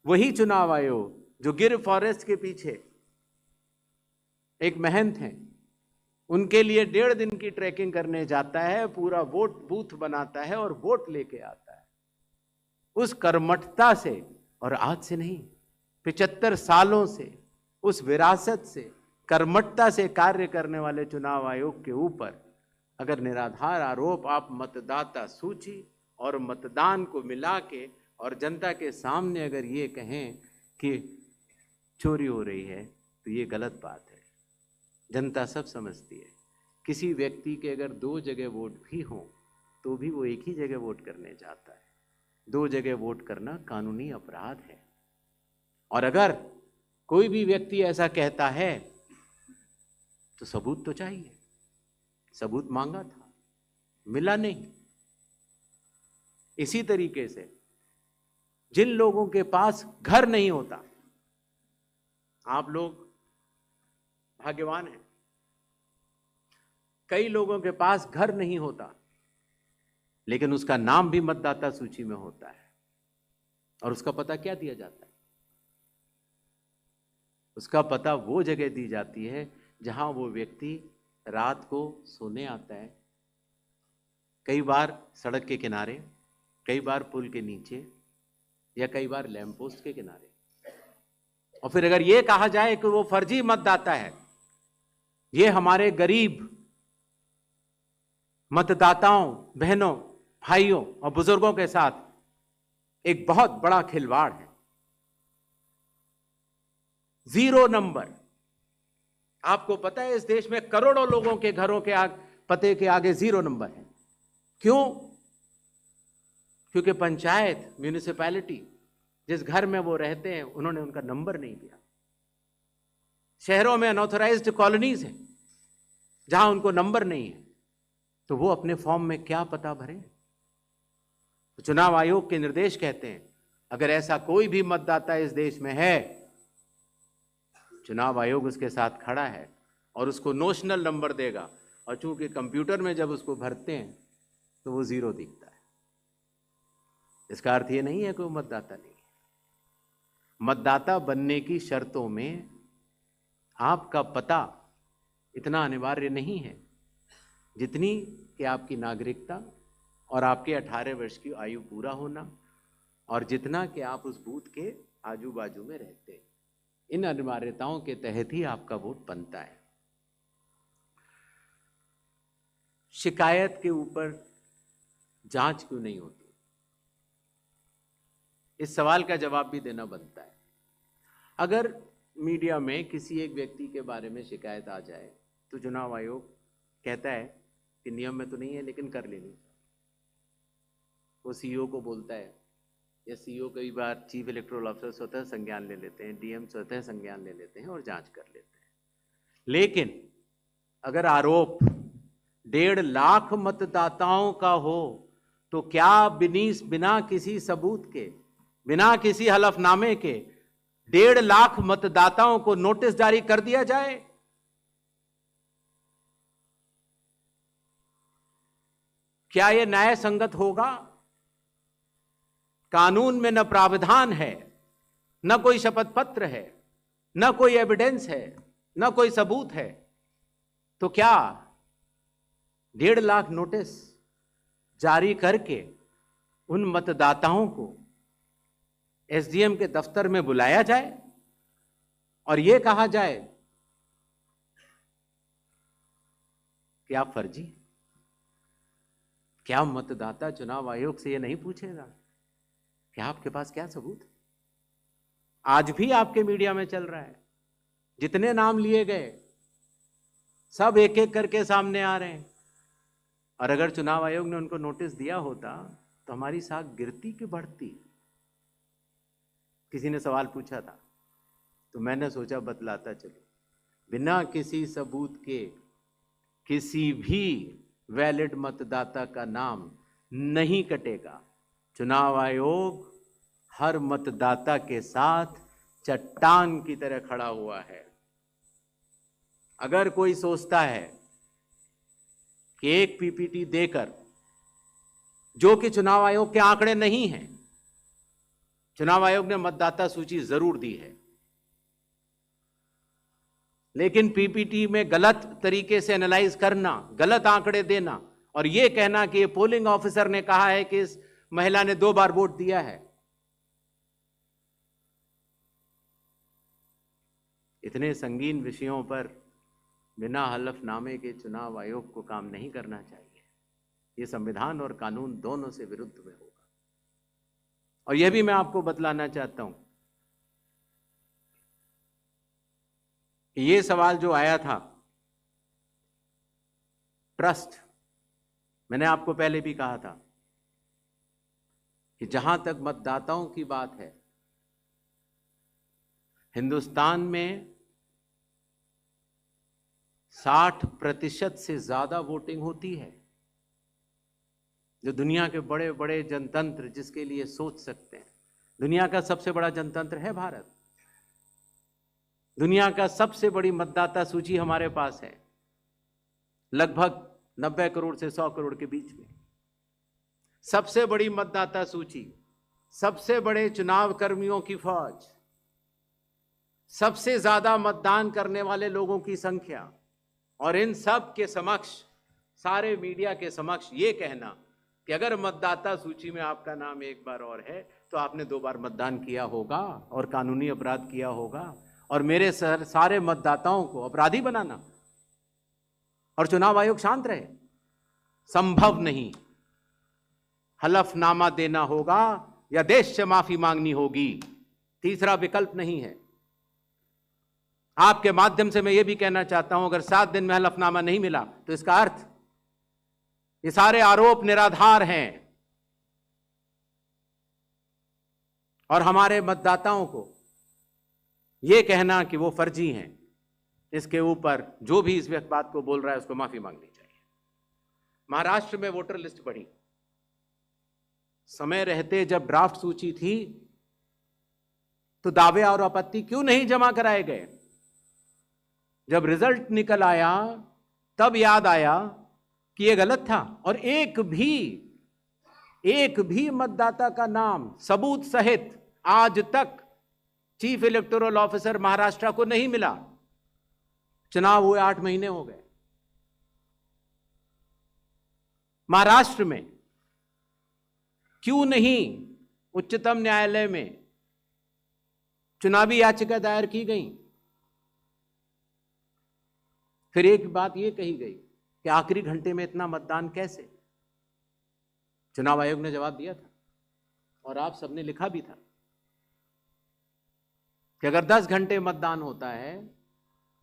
वही चुनाव आयोग जो गिर फॉरेस्ट के पीछे एक महंत हैं, उनके लिए 1.5 दिन की ट्रैकिंग करने जाता है, पूरा वोट बूथ बनाता है और वोट लेके आता है। उस कर्मठता से, और आज से नहीं 75 सालों से उस विरासत से, कर्मठता से कार्य करने वाले चुनाव आयोग के ऊपर अगर निराधार आरोप आप मतदाता सूची और मतदान को मिला के और जनता के सामने अगर ये कहें कि चोरी हो रही है तो ये गलत बात है। जनता सब समझती है। किसी व्यक्ति के अगर 2 जगह वोट भी हों तो भी वो एक ही जगह वोट करने जाता है। 2 जगह वोट करना कानूनी अपराध है। और अगर कोई भी व्यक्ति ऐसा कहता है तो सबूत तो चाहिए। सबूत मांगा था, मिला नहीं। इसी तरीके से जिन लोगों के पास घर नहीं होता, आप लोग भाग्यवान हैं, कई लोगों के पास घर नहीं होता लेकिन उसका नाम भी मतदाता सूची में होता है। और उसका पता क्या दिया जाता है? उसका पता वो जगह दी जाती है जहां वो व्यक्ति रात को सोने आता है, कई बार सड़क के किनारे, कई बार पुल के नीचे, या कई बार लैंप पोस्ट के किनारे। और फिर अगर ये कहा जाए कि वो फर्जी मतदाता है, ये हमारे गरीब मतदाताओं, बहनों, भाइयों और बुजुर्गों के साथ एक बहुत बड़ा खिलवाड़ है। 0 नंबर। आपको पता है इस देश में करोड़ों लोगों के घरों के पते के आगे 0 नंबर है। क्यों? क्योंकि पंचायत, म्यूनिसिपैलिटी, जिस घर में वो रहते हैं उन्होंने उनका नंबर नहीं दिया। शहरों में अनऑथराइज्ड कॉलोनीज हैं जहां उनको नंबर नहीं है, तो वो अपने फॉर्म में क्या पता भरें? तो चुनाव आयोग के निर्देश कहते हैं अगर ऐसा कोई भी मतदाता इस देश में है, चुनाव आयोग उसके साथ खड़ा है और उसको नोशनल नंबर देगा, और चूंकि कंप्यूटर में जब उसको भरते हैं तो वो 0 दिखता है। इसका अर्थ ये नहीं है कि वो मतदाता नहीं है। मतदाता बनने की शर्तों में आपका पता इतना अनिवार्य नहीं है जितनी कि आपकी नागरिकता और आपके 18 वर्ष की आयु पूरा होना, और जितना कि आप उस बूथ के आजू बाजू में रहते हैं। इन अनिवार्यताओं के तहत ही आपका वोट बनता है। शिकायत के ऊपर जांच क्यों नहीं होती, इस सवाल का जवाब भी देना बनता है। अगर मीडिया में किसी एक व्यक्ति के बारे में शिकायत आ जाए तो चुनाव आयोग कहता है कि नियम में तो नहीं है लेकिन कर लेनी चाहिए। वो सीईओ को बोलता है, या सीईओ कई बार चीफ इलेक्टोरल ऑफिसर स्वतः संज्ञान ले लेते हैं, डीएम स्वतः संज्ञान ले लेते हैं और जांच कर लेते हैं। लेकिन अगर आरोप 1.5 लाख मतदाताओं का हो तो क्या बिना किसी सबूत के, बिना किसी हलफनामे के 1.5 लाख मतदाताओं को नोटिस जारी कर दिया जाए? क्या यह न्याय संगत होगा? कानून में न प्रावधान है, न कोई शपथ पत्र है, न कोई एविडेंस है, न कोई सबूत है, तो क्या 1.5 लाख नोटिस जारी करके उन मतदाताओं को एसडीएम के दफ्तर में बुलाया जाए और यह कहा जाए कि आप फर्जी? क्या मतदाता चुनाव आयोग से यह नहीं पूछेगा कि आपके पास क्या सबूत है? आज भी आपके मीडिया में चल रहा है, जितने नाम लिए गए सब एक एक करके सामने आ रहे हैं। और अगर चुनाव आयोग ने उनको नोटिस दिया होता तो हमारी साख गिरती कि बढ़ती? किसी ने सवाल पूछा था तो मैंने सोचा बतलाता चलो। बिना किसी सबूत के किसी भी वैलिड मतदाता का नाम नहीं कटेगा। चुनाव आयोग हर मतदाता के साथ चट्टान की तरह खड़ा हुआ है। अगर कोई सोचता है कि एक पीपीटी देकर, जो कि चुनाव आयोग के आंकड़े नहीं हैं, चुनाव आयोग ने मतदाता सूची जरूर दी है, लेकिन पीपीटी में गलत तरीके से एनालाइज करना, गलत आंकड़े देना और यह कहना कि ये पोलिंग ऑफिसर ने कहा है कि इस महिला ने 2 बार वोट दिया है, इतने संगीन विषयों पर बिना हलफनामे के चुनाव आयोग को काम नहीं करना चाहिए। ये संविधान और कानून दोनों से विरुद्ध में होगा। और यह भी मैं आपको बतलाना चाहता हूं कि ये सवाल जो आया था ट्रस्ट, मैंने आपको पहले भी कहा था कि जहां तक मतदाताओं की बात है, हिंदुस्तान में 60% से ज्यादा वोटिंग होती है। जो दुनिया के बड़े बड़े जनतंत्र जिसके लिए सोच सकते हैं, दुनिया का सबसे बड़ा जनतंत्र है भारत। दुनिया का सबसे बड़ी मतदाता सूची हमारे पास है, लगभग 90 करोड़ से 100 करोड़ के बीच में। सबसे बड़ी मतदाता सूची, सबसे बड़े चुनाव कर्मियों की फौज, सबसे ज्यादा मतदान करने वाले लोगों की संख्या, और इन सब के समक्ष, सारे मीडिया के समक्ष ये कहना कि अगर मतदाता सूची में आपका नाम एक बार और है तो आपने 2 बार मतदान किया होगा और कानूनी अपराध किया होगा, और मेरे सारे मतदाताओं को अपराधी बनाना और चुनाव आयोग शांत रहे, संभव नहीं। हलफनामा देना होगा या देश से माफी मांगनी होगी, तीसरा विकल्प नहीं है। आपके माध्यम से मैं यह भी कहना चाहता हूं, अगर 7 दिन में हलफनामा नहीं मिला तो इसका अर्थ ये सारे आरोप निराधार हैं। और हमारे मतदाताओं को ये कहना कि वो फर्जी हैं, इसके ऊपर जो भी इस बात को बोल रहा है उसको माफी मांगनी चाहिए। महाराष्ट्र में वोटर लिस्ट बढ़ी, समय रहते जब ड्राफ्ट सूची थी तो दावे और आपत्ति क्यों नहीं जमा कराए गए? जब रिजल्ट निकल आया तब याद आया कि ये गलत था, और एक भी मतदाता का नाम सबूत सहित आज तक चीफ इलेक्टोरल ऑफिसर महाराष्ट्र को नहीं मिला। चुनाव हुए 8 महीने हो गए। महाराष्ट्र में क्यों नहीं उच्चतम न्यायालय में चुनावी याचिका दायर की गई? फिर एक बात यह कही गई कि आखिरी घंटे में इतना मतदान कैसे? चुनाव आयोग ने जवाब दिया था और आप सबने लिखा भी था कि अगर 10 घंटे मतदान होता है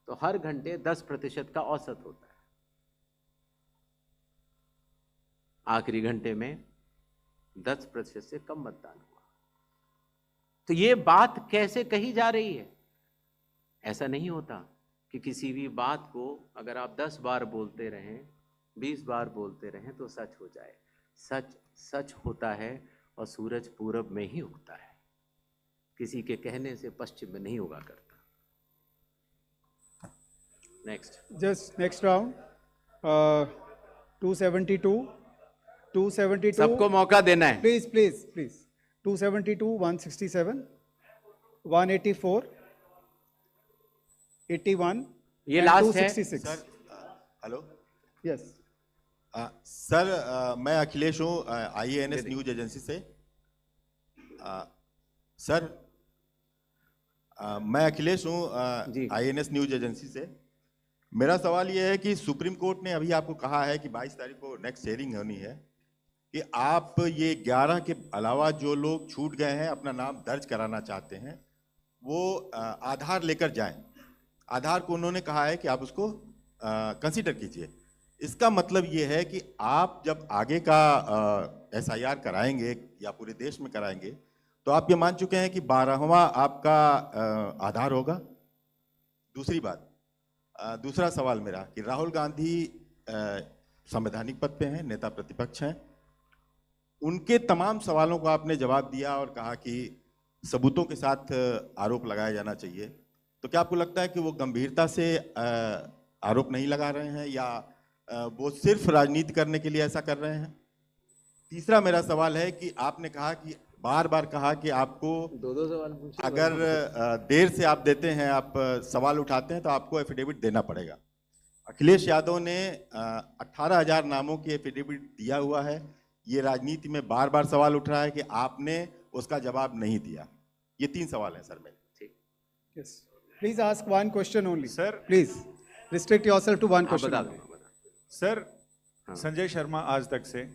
तो हर घंटे 10% का औसत होता है। आखिरी घंटे में 10% से कम मतदान हुआ। तो ये बात कैसे कही जा रही है? ऐसा नहीं होता कि किसी भी बात को अगर आप 10 बार बोलते रहें, 20 बार बोलते रहें तो सच हो जाए। सच सच होता है और सूरज पूरब में ही उगता है, किसी के कहने से पश्चिम में नहीं उगा करता। नेक्स्ट, जस्ट नेक्स्ट राउंड 272 सबको मौका देना है। प्लीज प्लीज प्लीज 272, 167, 184, 81, ये लास्ट है। 266। हेलो, यस सर, मैं अखिलेश हूँ IANS न्यूज एजेंसी से। सर, मैं अखिलेश हूँ IANS न्यूज एजेंसी से। मेरा सवाल ये है कि सुप्रीम कोर्ट ने अभी आपको कहा है कि 22 तारीख को नेक्स्ट हियरिंग होनी है कि आप ये 11 के अलावा जो लोग छूट गए हैं अपना नाम दर्ज कराना चाहते हैं वो आधार लेकर जाएं। आधार को उन्होंने कहा है कि आप उसको कंसीडर कीजिए। इसका मतलब ये है कि आप जब आगे का SIR कराएंगे या पूरे देश में कराएंगे तो आप ये मान चुके हैं कि 12वां आपका आधार होगा। दूसरी बात, दूसरा सवाल मेरा कि राहुल गांधी संवैधानिक पद पे हैं, नेता प्रतिपक्ष हैं, उनके तमाम सवालों को आपने जवाब दिया और कहा कि सबूतों के साथ आरोप लगाया जाना चाहिए। तो क्या आपको लगता है कि वो गंभीरता से आरोप नहीं लगा रहे हैं या वो सिर्फ राजनीति करने के लिए ऐसा कर रहे हैं? तीसरा मेरा सवाल है कि आपने कहा कि बार बार कहा कि आपको दो सवाल पूछे, अगर देर से आप देते हैं, आप सवाल उठाते हैं तो आपको एफिडेविट देना पड़ेगा। अखिलेश यादव ने 18,000 नामों की एफिडेविट दिया हुआ है। ये राजनीति में बार बार सवाल उठ रहा है कि आपने उसका जवाब नहीं दिया। ये 3 सवाल हैं सर मेरे। ठीक, yes, please ask one question only. Sir, please restrict yourself to one question. Sir, Sanjay Sharma Aaj Tak से।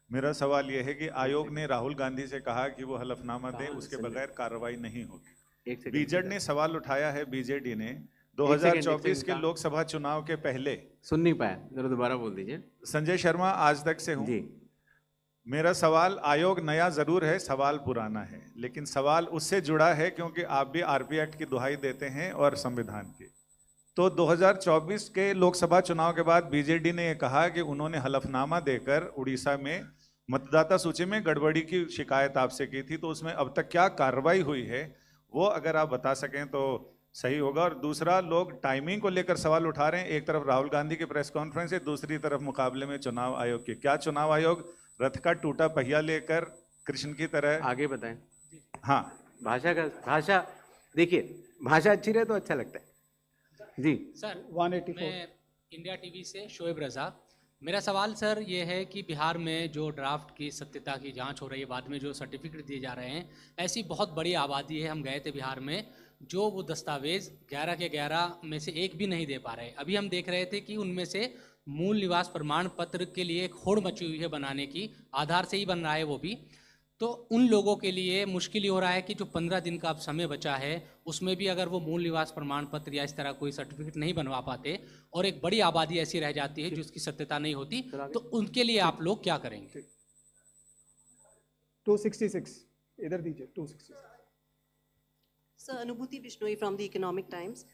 मेरा सवाल यह है कि आयोग ने राहुल गांधी से कहा कि वो हलफनामा दें, उसके बगैर कार्रवाई नहीं होगी। बीजेडी ने सवाल उठाया है, बीजेडी ने 2024 के लोकसभा चुनाव के पहले। सुन नहीं पाया, जरा दोबारा बोल दीजिए। संजय शर्मा आज तक से हूँ। मेरा सवाल, आयोग नया जरूर है, सवाल पुराना है, लेकिन सवाल उससे जुड़ा है क्योंकि आप भी RP एक्ट की दुहाई देते हैं और संविधान की। तो 2024 के लोकसभा चुनाव के बाद बीजेडी ने यह कहा कि उन्होंने हलफनामा देकर उड़ीसा में मतदाता सूची में गड़बड़ी की शिकायत आपसे की थी, तो उसमें अब तक क्या कार्रवाई हुई है वो अगर आप बता सकें तो सही होगा। और दूसरा, लोग टाइमिंग को लेकर सवाल उठा रहे हैं, एक तरफ राहुल गांधी की प्रेस कॉन्फ्रेंस है, दूसरी तरफ मुकाबले में चुनाव आयोग की। क्या चुनाव आयोग रथ का टूटा पहिया लेकर कृष्ण की तरह? आगे बताएं। हाँ, भाषा देखिए, भाषा अच्छी रहे तो अच्छा लगता है जी। सर, 184। मैं इंडिया टीवी से शोएब रजा। मेरा सवाल सर ये है कि बिहार में जो ड्राफ्ट की सत्यता की जांच हो रही है, बाद में जो सर्टिफिकेट दिए जा रहे हैं, ऐसी बहुत बड़ी आबादी है, हम गए थे बिहार में, जो वो दस्तावेज 11 के 11 में से एक भी नहीं दे पा रहे। अभी हम देख रहे थे कि उनमें से मूल निवास प्रमाण पत्र के लिए एक होड़ मची हुई है बनाने की, आधार से ही बन रहा है वो भी। तो उन लोगों के लिए मुश्किल ही हो रहा है कि जो 15 दिन का अब समय बचा है उसमें भी अगर वो मूल निवास प्रमाण पत्र या इस तरह कोई सर्टिफिकेट नहीं बनवा पाते और एक बड़ी आबादी ऐसी रह जाती है जिसकी सत्यता नहीं होती, तो उनके लिए आप लोग क्या करेंगे? 266, इधर दीजिए 260. Sir, Anubhuti Bishnoi from the Economic Times.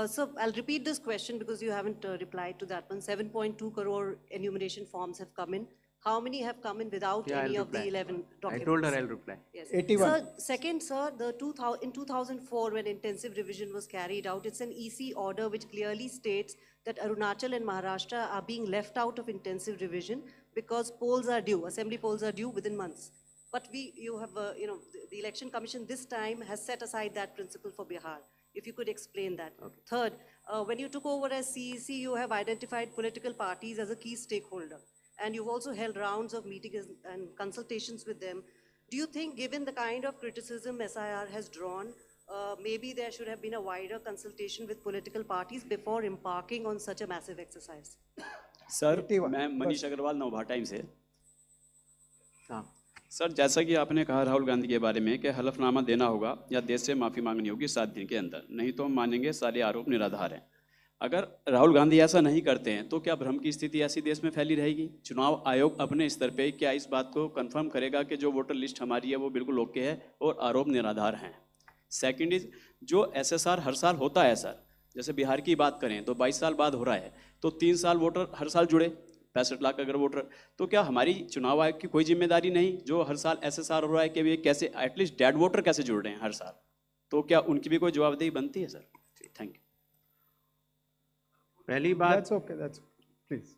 So I'll repeat this question because you haven't replied to that one. 7.2 crore enumeration forms have come in. How many have come in without Yeah, any I'll of the reply. 11 documents? I told her I'll reply. Yes. 81. Sir, second, sir, in 2004, when intensive revision was carried out, it's an EC order which clearly states that Arunachal and Maharashtra are being left out of intensive revision because polls are due, assembly polls are due within months. But you have, the Election Commission this time has set aside that principle for Bihar. If you could explain that. Okay. Third, when you took over as CEC, you have identified political parties as a key stakeholder. And you've also held rounds of meetings and consultations with them. Do you think, given the kind of criticism SIR has drawn, maybe there should have been a wider consultation with political parties before embarking on such a massive exercise? Sir मैं Manish Agarwal Navbharat times से। हाँ sir, जैसा कि आपने कहा राहुल गांधी के बारे में कि हलफनामा देना होगा या देश से माफ़ी मांगनी होगी 7 दिन के अंदर, नहीं तो हम मानेंगे सारे आरोप निराधार हैं। अगर राहुल गांधी ऐसा नहीं करते हैं तो क्या भ्रम की स्थिति ऐसी देश में फैली रहेगी? चुनाव आयोग अपने स्तर पे क्या इस बात को कंफर्म करेगा कि जो वोटर लिस्ट हमारी है वो बिल्कुल ओके है और आरोप निराधार हैं? सेकंड इज, जो SSR हर साल होता है सर, जैसे बिहार की बात करें तो 22 साल बाद हो रहा है, तो 3 साल वोटर हर साल जुड़े, 65 लाख अगर वोटर, तो क्या हमारी चुनाव आयोग की कोई जिम्मेदारी नहीं जो हर साल SSR हो रहा है कि वे कैसे एटलीस्ट डेड वोटर कैसे जुड़ रहे हैं हर साल, तो क्या उनकी भी कोई जवाबदेही बनती है सर? Thank you. पहली बात, That's okay, please.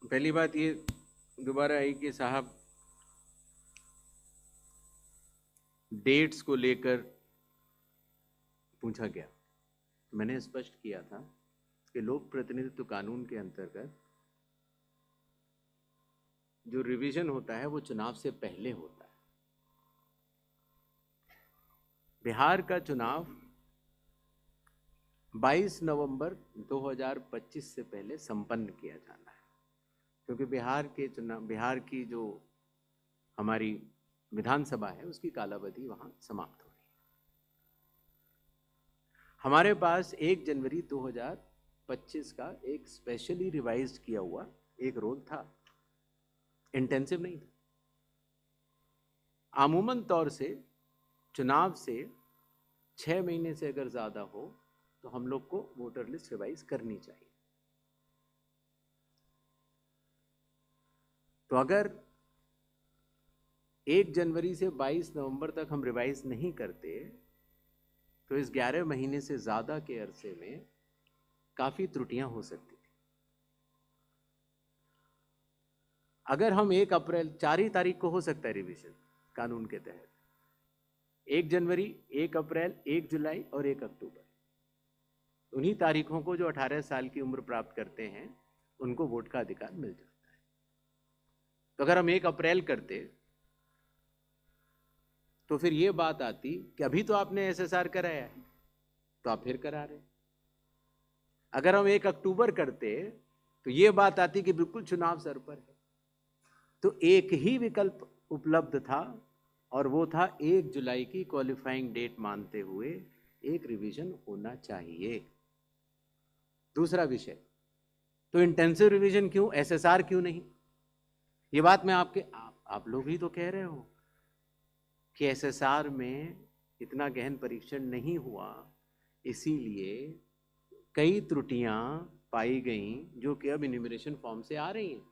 पहली बात ये दोबारा आई कि साहब डेट्स को लेकर पूछा गया। मैंने स्पष्ट किया था कि लोक प्रतिनिधित्व कानून के अंतर्गत जो रिवीजन होता है वो चुनाव से पहले होता है। बिहार का चुनाव 22 नवंबर 2025 से पहले संपन्न किया जाना है, क्योंकि बिहार की जो हमारी विधानसभा है उसकी कालावधि वहां समाप्त हो रही है। हमारे पास 1 जनवरी 2025 का एक स्पेशली रिवाइज्ड किया हुआ एक रोल था, इंटेंसिव नहीं था। आमूमन तौर से चुनाव से 6 महीने से अगर ज़्यादा हो तो हम लोग को वोटर लिस्ट रिवाइज करनी चाहिए। तो अगर 1 जनवरी से 22 नवंबर तक हम रिवाइज नहीं करते तो इस 11 महीने से ज़्यादा के अरसे में काफ़ी त्रुटियां हो सकती थी। अगर हम 1 अप्रैल 4 ही तारीख को हो सकता है रिवीजन कानून के तहत, 1 जनवरी, 1 अप्रैल, 1 जुलाई और 1 अक्टूबर, उन्हीं तारीखों को जो 18 साल की उम्र प्राप्त करते हैं उनको वोट का अधिकार मिल जाता है। तो अगर हम 1 अप्रैल करते तो फिर ये बात आती कि अभी तो आपने SSR कराया है तो आप फिर करा रहे। अगर हम 1 अक्टूबर करते तो ये बात आती कि बिल्कुल चुनाव सर पर है। तो एक ही विकल्प उपलब्ध था और वो था 1 जुलाई की क्वालिफाइंग डेट मानते हुए एक रिवीजन होना चाहिए। दूसरा विषय, तो इंटेंसिव रिवीजन क्यों, SSR क्यों नहीं? ये बात मैं आप लोग ही तो कह रहे हो कि SSR में इतना गहन परीक्षण नहीं हुआ, इसीलिए कई त्रुटियां पाई गईं जो कि अब इन्यूमरेशन फॉर्म से आ रही हैं।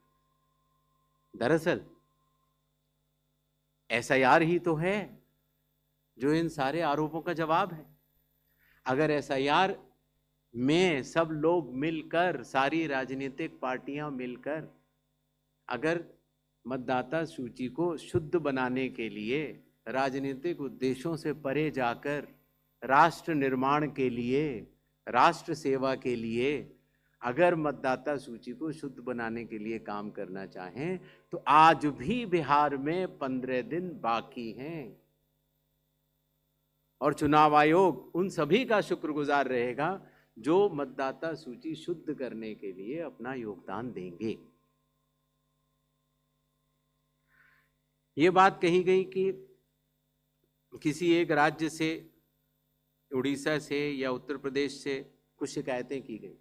दरअसल SIR ही तो है जो इन सारे आरोपों का जवाब है। अगर SIR में सब लोग मिलकर, सारी राजनीतिक पार्टियां मिलकर अगर मतदाता सूची को शुद्ध बनाने के लिए, राजनीतिक उद्देश्यों से परे जाकर राष्ट्र निर्माण के लिए, राष्ट्र सेवा के लिए अगर मतदाता सूची को शुद्ध बनाने के लिए काम करना चाहें तो आज भी बिहार में 15 दिन बाकी हैं और चुनाव आयोग उन सभी का शुक्रगुजार रहेगा जो मतदाता सूची शुद्ध करने के लिए अपना योगदान देंगे। ये बात कही गई कि किसी एक राज्य से, उड़ीसा से या उत्तर प्रदेश से कुछ शिकायतें की गई।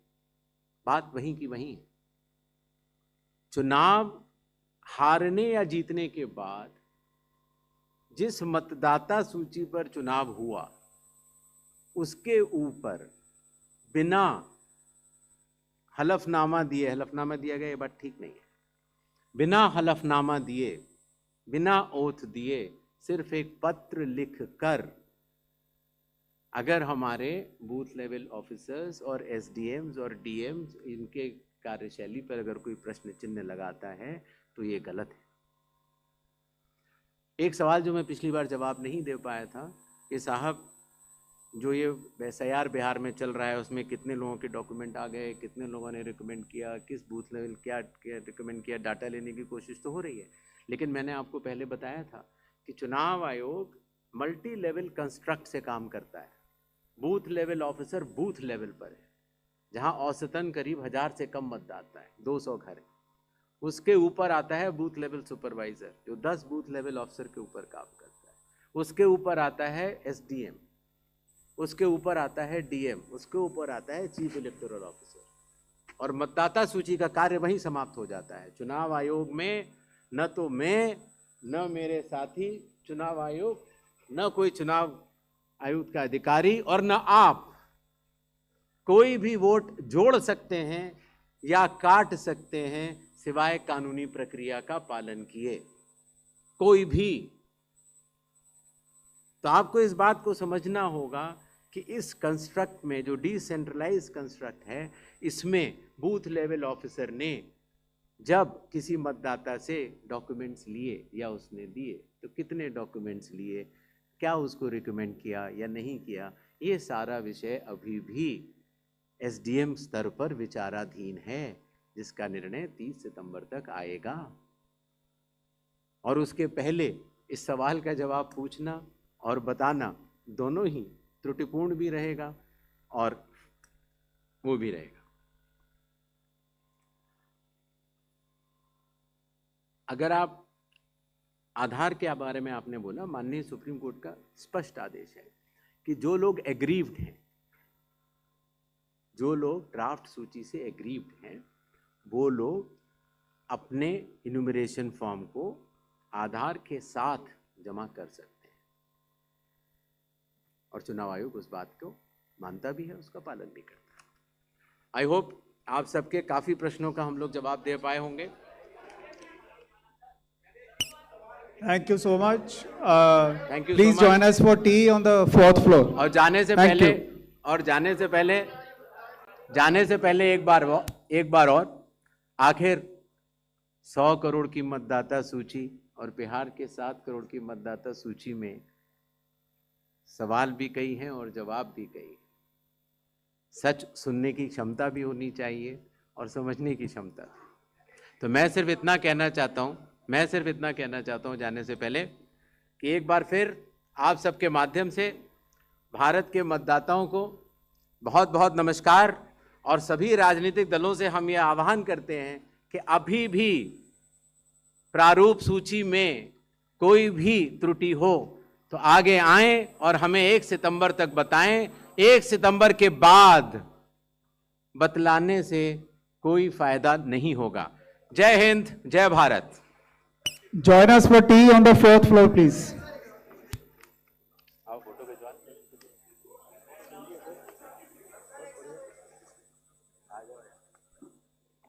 बात वहीं की वहीं है। चुनाव हारने या जीतने के बाद जिस मतदाता सूची पर चुनाव हुआ उसके ऊपर बिना हलफनामा दिए, हलफनामा दिया गया ये बात ठीक नहीं है, बिना हलफनामा दिए, बिना ओथ दिए, सिर्फ एक पत्र लिख कर अगर हमारे बूथ लेवल ऑफिसर्स और एसडीएम्स और डीएम्स इनके कार्यशैली पर अगर कोई प्रश्न चिन्ह लगाता है तो ये गलत है। एक सवाल जो मैं पिछली बार जवाब नहीं दे पाया था कि साहब जो ये SIR बिहार में चल रहा है उसमें कितने लोगों के डॉक्यूमेंट आ गए, कितने लोगों ने रिकमेंड किया, किस बूथ लेवल क्या रिकमेंड किया, डाटा लेने की कोशिश तो हो रही है, लेकिन मैंने आपको पहले बताया था कि चुनाव आयोग मल्टी लेवल कंस्ट्रक्ट से काम करता है। Booth level officer booth level पर है, जहां औसतन करीब 1000 से कम मतदाता है, 200 घर है। उसके ऊपर आता है बूथ लेवल सुपरवाइजर जो 10 बूथ लेवल ऑफिसर के ऊपर काम करता है। उसके ऊपर आता है SDM, उसके ऊपर आता है DM, उसके ऊपर आता है चीफ इलेक्टोरल ऑफिसर, और मतदाता सूची का कार्य वहीं समाप्त हो जाता है। चुनाव आयोग में न तो मैं, न मेरे साथी चुनाव आयोग, न कोई चुनाव आयुक्त का अधिकारी और न आप कोई भी वोट जोड़ सकते हैं या काट सकते हैं सिवाय कानूनी प्रक्रिया का पालन किए, कोई भी। तो आपको इस बात को समझना होगा कि इस कंस्ट्रक्ट में जो डिसेंट्रलाइज कंस्ट्रक्ट है, इसमें बूथ लेवल ऑफिसर ने जब किसी मतदाता से डॉक्यूमेंट्स लिए या उसने दिए तो कितने डॉक्यूमेंट्स लिए, क्या उसको रिकमेंड किया या नहीं किया, ये सारा विषय अभी भी SDM स्तर पर विचाराधीन है, जिसका निर्णय 30 सितंबर तक आएगा। और उसके पहले इस सवाल का जवाब पूछना और बताना दोनों ही त्रुटिपूर्ण भी रहेगा और वो भी रहेगा। अगर आप आधार के बारे में आपने बोला, माननीय सुप्रीम कोर्ट का स्पष्ट आदेश है कि जो लोग एग्रीव्ड हैं, जो लोग ड्राफ्ट सूची से एग्रीव्ड हैं, वो लोग अपने इन्यूमरेशन फॉर्म को आधार के साथ जमा कर सकते हैं और चुनाव आयोग उस बात को मानता भी है, उसका पालन भी करता है। आई होप आप सबके काफ़ी प्रश्नों का हम लोग जवाब दे पाए होंगे। Thank you so much. Thank you Please so much. join us for tea on the 4th floor. और जाने से Thank पहले एक बार और आखिर 100 करोड़ की मतदाता सूची और बिहार के 7 करोड़ की मतदाता सूची में सवाल भी कई हैं और जवाब भी कई हैं। सच सुनने की क्षमता भी होनी चाहिए और समझने की क्षमता। तो मैं सिर्फ इतना कहना चाहता हूं जाने से पहले कि एक बार फिर आप सबके माध्यम से भारत के मतदाताओं को बहुत बहुत नमस्कार। और सभी राजनीतिक दलों से हम ये आह्वान करते हैं कि अभी भी प्रारूप सूची में कोई भी त्रुटि हो तो आगे आएं और हमें 1 सितंबर तक बताएं। 1 सितंबर के बाद बतलाने से कोई फायदा नहीं होगा। जय हिंद, जय Bharat. Join us for tea on the 4th floor, please.